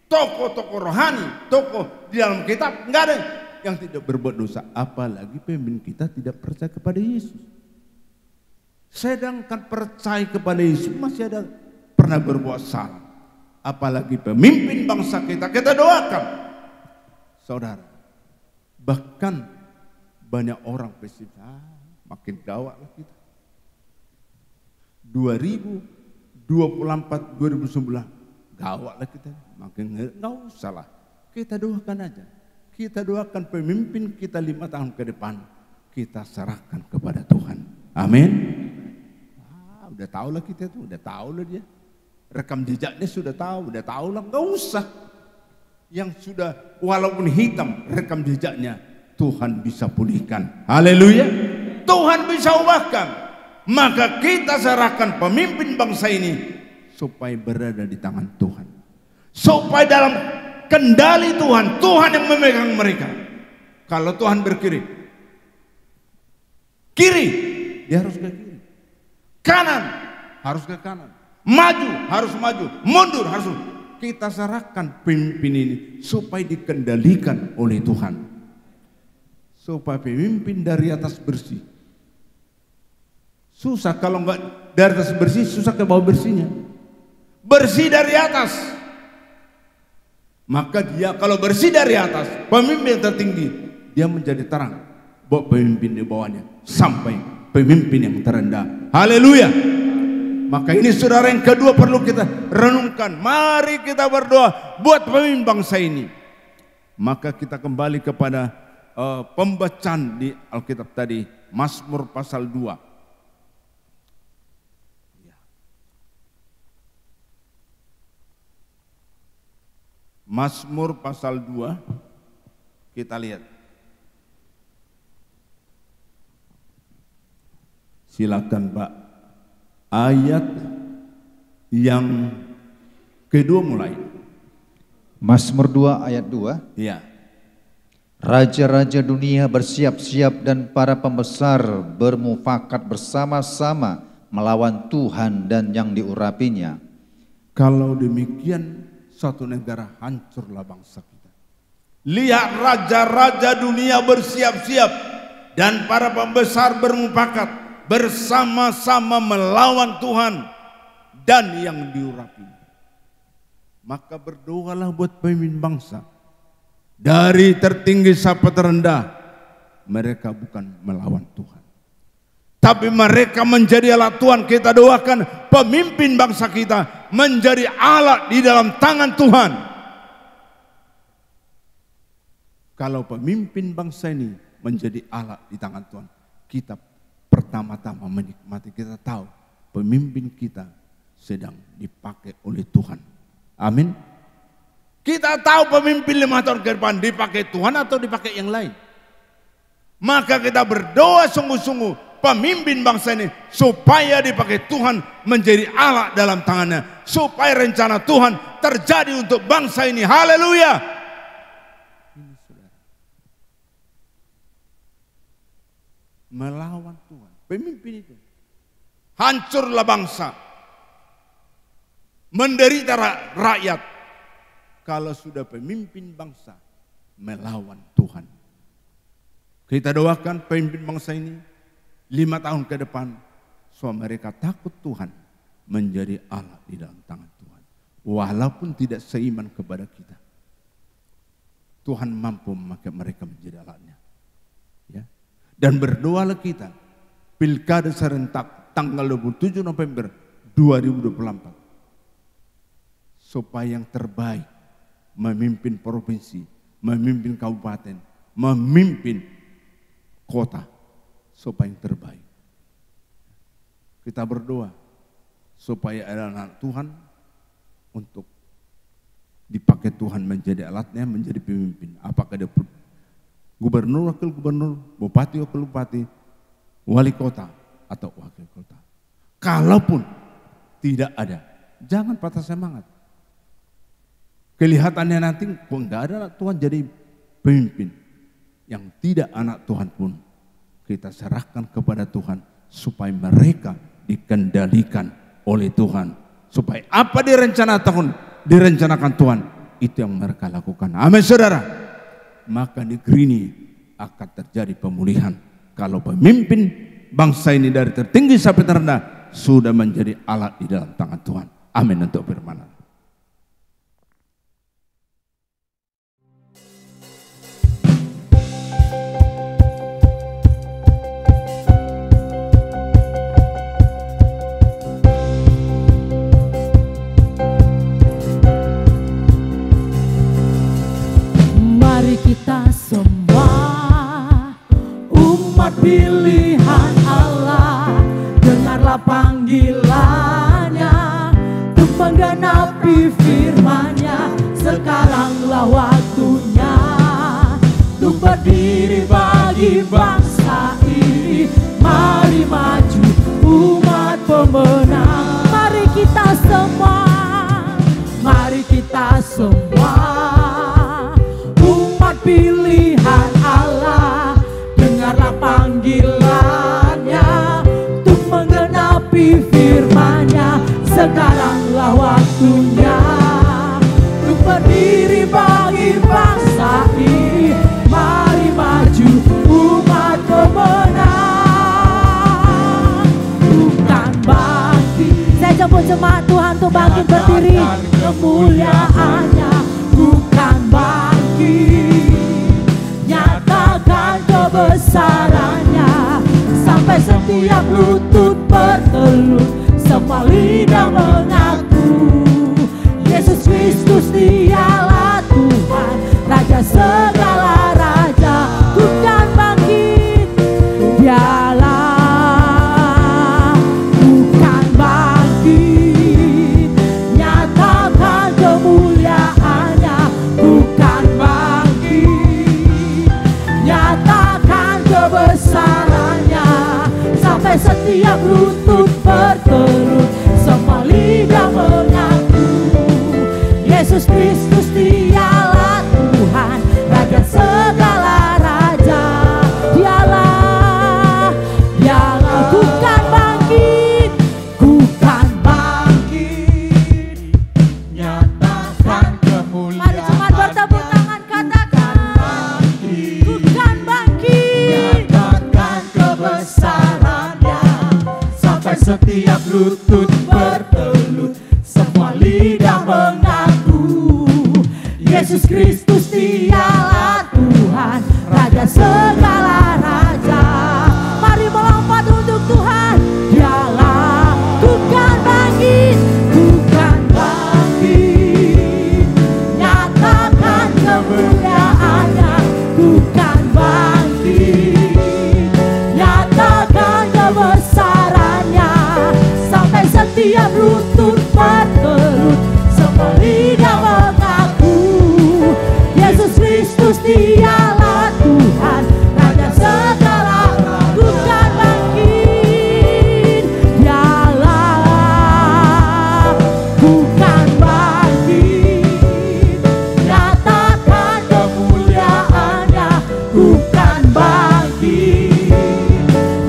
tokoh-tokoh rohani, tokoh di dalam kitab, enggak ada yang tidak berbuat dosa. Apalagi pemimpin kita tidak percaya kepada Yesus. Sedangkan percaya kepada Yesus masih ada pernah berbuat salah. Apalagi pemimpin bangsa kita doakan. Saudara, bahkan banyak orang pesimis, makin gawat lah kita. 2024, 2009, gawat lah kita. Makin nggak usah lah. Kita doakan aja. Kita doakan pemimpin kita 5 tahun ke depan. Kita serahkan kepada Tuhan. Amin. Udah tahu lah kita tuh, udah tahu lah dia. Rekam jejaknya sudah tahu lah, nggak usah. Yang sudah walaupun hitam rekam jejaknya, Tuhan bisa pulihkan. Haleluya. Tuhan bisa ubahkan. Maka kita serahkan pemimpin bangsa ini supaya berada di tangan Tuhan. Supaya dalam kendali Tuhan, Tuhan yang memegang mereka. Kalau Tuhan berkiri, kiri, dia harus ke kiri. Kanan, harus ke kanan. Maju, harus maju. Mundur, harus. Kita serahkan pemimpin ini supaya dikendalikan oleh Tuhan. Supaya pemimpin dari atas bersih. Susah kalau enggak dari atas bersih, susah ke bawah bersihnya. Bersih dari atas. Maka dia kalau bersih dari atas, pemimpin tertinggi, dia menjadi terang buat pemimpin di bawahnya sampai pemimpin yang terendah. Haleluya. Maka ini saudara yang kedua perlu kita renungkan. Mari kita berdoa buat pemimpin bangsa ini. Maka kita kembali kepada pembacaan di Alkitab tadi, Mazmur pasal 2. Mazmur pasal 2, kita lihat. Silakan Pak, ayat yang kedua mulai. Mazmur 2 ayat 2. Ya. Raja-raja dunia bersiap-siap dan para pembesar bermufakat bersama-sama melawan Tuhan dan yang diurapinya. Kalau demikian satu negara hancurlah bangsa kita. Lihat raja-raja dunia bersiap-siap dan para pembesar bermufakat bersama-sama melawan Tuhan dan yang diurapinya. Maka berdoalah buat pemimpin bangsa. Dari tertinggi sampai terendah, mereka bukan melawan Tuhan, tapi mereka menjadi alat Tuhan. Kita doakan pemimpin bangsa kita menjadi alat di dalam tangan Tuhan. Kalau pemimpin bangsa ini menjadi alat di tangan Tuhan, kita pertama-tama menikmati, kita tahu pemimpin kita sedang dipakai oleh Tuhan. Amin. Kita tahu pemimpin 5 tahun ke depan dipakai Tuhan atau dipakai yang lain. Maka kita berdoa sungguh-sungguh pemimpin bangsa ini supaya dipakai Tuhan menjadi alat dalam tangannya. Supaya rencana Tuhan terjadi untuk bangsa ini. Haleluya. Ini saudara. Melawan Tuhan. Pemimpin itu. Hancurlah bangsa. Menderita rakyat. Kalau sudah pemimpin bangsa melawan Tuhan. Kita doakan pemimpin bangsa ini 5 tahun ke depan, supaya mereka takut Tuhan, menjadi alat di dalam tangan Tuhan. Walaupun tidak seiman kepada kita, Tuhan mampu memakai mereka menjadi alatnya. Ya. Dan berdoalah kita, pilkada serentak tanggal 27 November 2024, supaya yang terbaik memimpin provinsi, memimpin kabupaten, memimpin kota, supaya yang terbaik. Kita berdoa supaya ada anak Tuhan untuk dipakai Tuhan menjadi alatnya, menjadi pemimpin. Apakah dia gubernur, wakil gubernur, bupati, wakil bupati, wali kota, atau wakil kota. Kalaupun tidak ada, jangan patah semangat. Kelihatannya nanti kok enggak ada anak Tuhan jadi pemimpin. Yang tidak anak Tuhan pun kita serahkan kepada Tuhan supaya mereka dikendalikan oleh Tuhan. Supaya apa direncanakan Tuhan, itu yang mereka lakukan. Amin saudara. Maka negeri ini akan terjadi pemulihan. Kalau pemimpin bangsa ini dari tertinggi sampai terendah sudah menjadi alat di dalam tangan Tuhan. Amin untuk firman. Kita semua umat pilihan Allah, dengarlah panggilannya untuk menggenapi firman-Nya. Sekaranglah waktunya untuk berdiri bagi bangsa ini. Mari maju umat pemenang. Mari kita semua, mari kita semua pilihan Allah, dengarlah panggilannya untuk menggenapi firman-Nya. Sekaranglah waktunya untuk berdiri bagi bangsa ini. Mari maju umat pemenang. Bukan bangkit, saya jemput jemaat Tuhan untuk bangkit berdiri, kemuliaan-Nya. Bukan bangkit, nyatakan kebesarannya sampai setiap lutut bertelut, semua lidah mengaku Yesus Kristus dialah Tuhan, Raja segala raja. Bukan bangkit, dialah. Bukan bangkit, nyatakan kemuliaan-Nya. sampai setiap lutut bertelut, semua lidah mengaku Yesus Kristus dialah Tuhan, Raja segala raja. Dialah ku kan bangkit, nyatakan kemuliaan. Mari cuma bertepuk tangan katakan, ku kan bangkit, Nyatakan kebesarannya, sampai setiap lutut bertelut, semua lidah mengaku Yesus Kristus dialah Tuhan, Raja segala raja. Mari melompat untuk Tuhan. Dialah ku kan bangkit, nyatakan kemuliaannya. Ku kan bangkit, nyatakan kebesarannya, sampai setiap lutut bertelut, semua lidah mengaku Yesus Kristus dialah Tuhan, Raja segala. Ku kan bangkit, dialah ku kan bangkit, nyatakan kemuliaannya. Ku kan bangkit,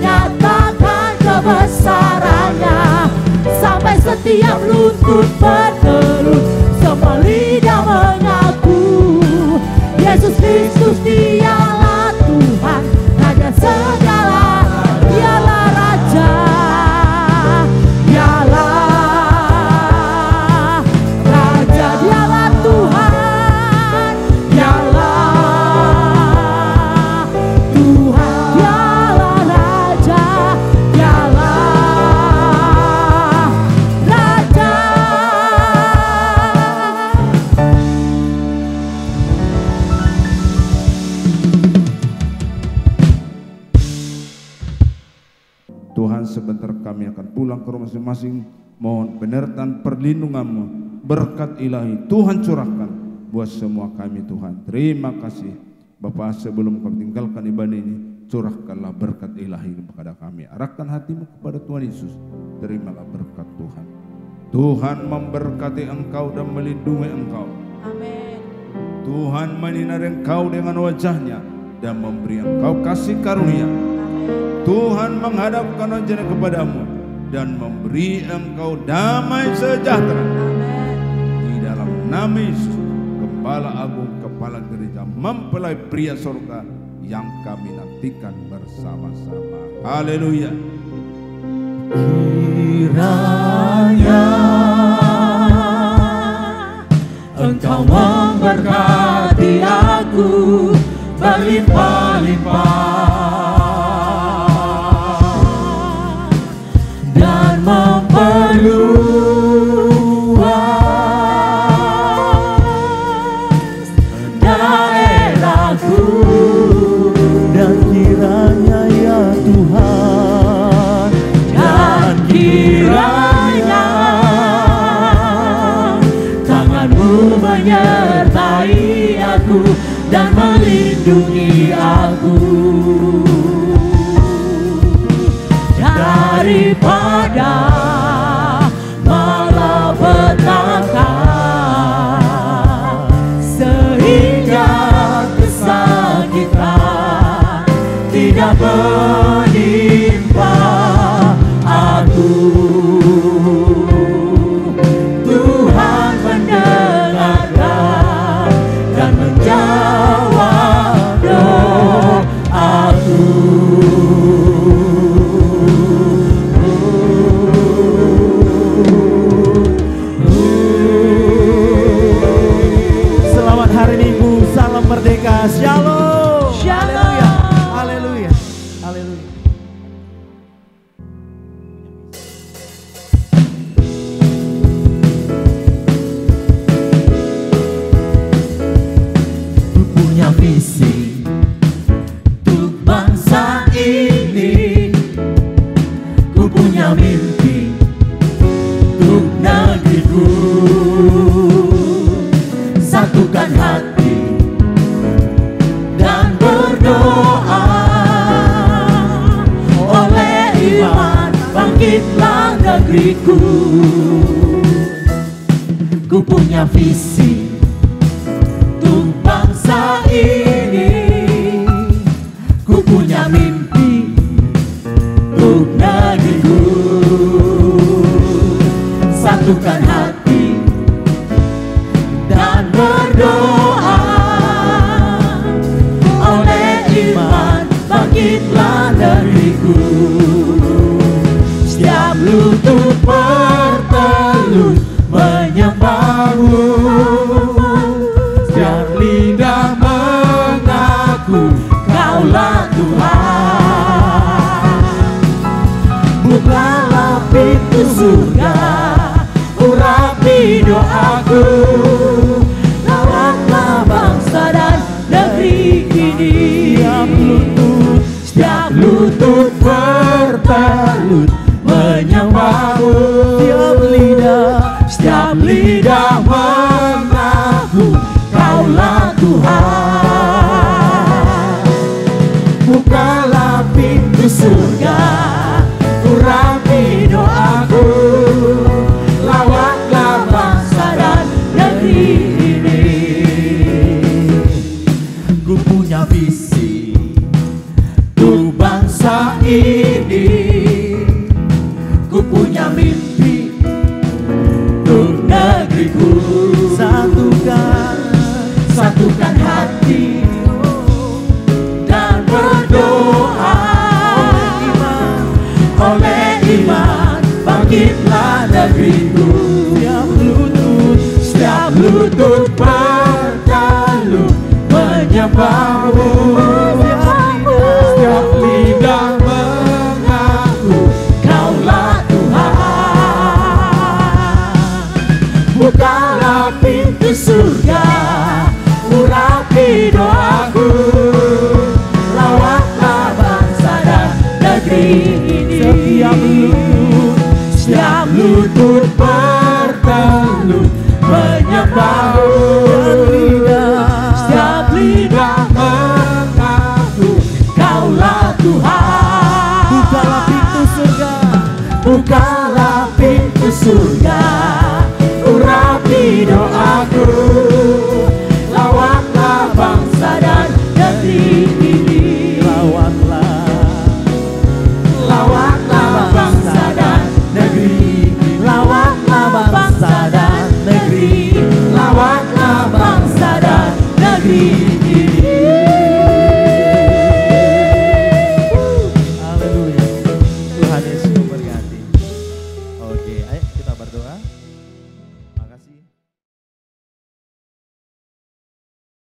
nyatakan kebesarannya, sampai setiap lutut bertelut, semua lidah mengaku Yesus Kristus dialah Tuhan, Raja segala. Dialah Raja, dialah Raja, dialah Tuhan, dialah Tuhan, dialah Raja, dialah Raja. Tuhan, sebentar kami akan pulang ke rumah masing-masing. Mohon penyertaan perlindungan-Mu, berkat ilahi Tuhan curahkan buat semua kami Tuhan. Terima kasih Bapa, sebelum kami tinggalkan ibadah ini, curahkanlah berkat ilahi kepada kami. Arahkan hatimu kepada Tuhan Yesus, terimalah berkat Tuhan. Tuhan memberkati engkau dan melindungi engkau. Amin. Tuhan menyinari engkau dengan wajahnya dan memberi engkau kasih karunia. Tuhan menghadapkan wajahnya kepadamu dan memberi engkau damai sejahtera. Di dalam nama Yesus, Gembala Agung, Kepala Gereja mempelai pria surga yang kami nantikan bersama-sama. Haleluya. Kiranya Engkau memberkati aku berlimpah-limpah dan memperluas daerahku. Dan kiranya ya Tuhan, Dan kiranya tangan-Mu menyertai aku dan melindungi aku daripada malapetaka, sehingga kesakitan tidak menimpa aku. Tuhan mendengarkan dan menjawab bangkitlah negeriku. Ku punya visi untuk bangsa ini, ku punya mimpi untuk negeriku. Satukan hati dan berdoa, oleh iman bangkitlah negeriku. Setiap lutut bertelut menyembahmu, setiap lidah mengaku Kaulah Tuhan. Bukalah pintu surga, urapi doaku, rawatlah bangsa dan negeri ini. Setiap lutut bertelut menyembahmu, setiap lidah mengaku Kaulah Tuhan. Bukalah pintu surga, urapi doaku, lawatlah bangsa dan negeri ini. Ku punya visi untuk bangsa ini, ku punya mimpi untuk negeriku. Satukan hati dan berdoa, oleh iman bangkitlah negeriku. Setiap lutut bertelut menyembahmu, setiap lidah mengaku Kaulah Tuhan. Bukalah pintu surga, urapi doaku, rawatlah bangsa dan negeri ini. Setiap lutut bertelut menyembahmu, setiap lidah mengaku Kaulah Tuhan. Bukalah pintu surga, bukalah pintu surga,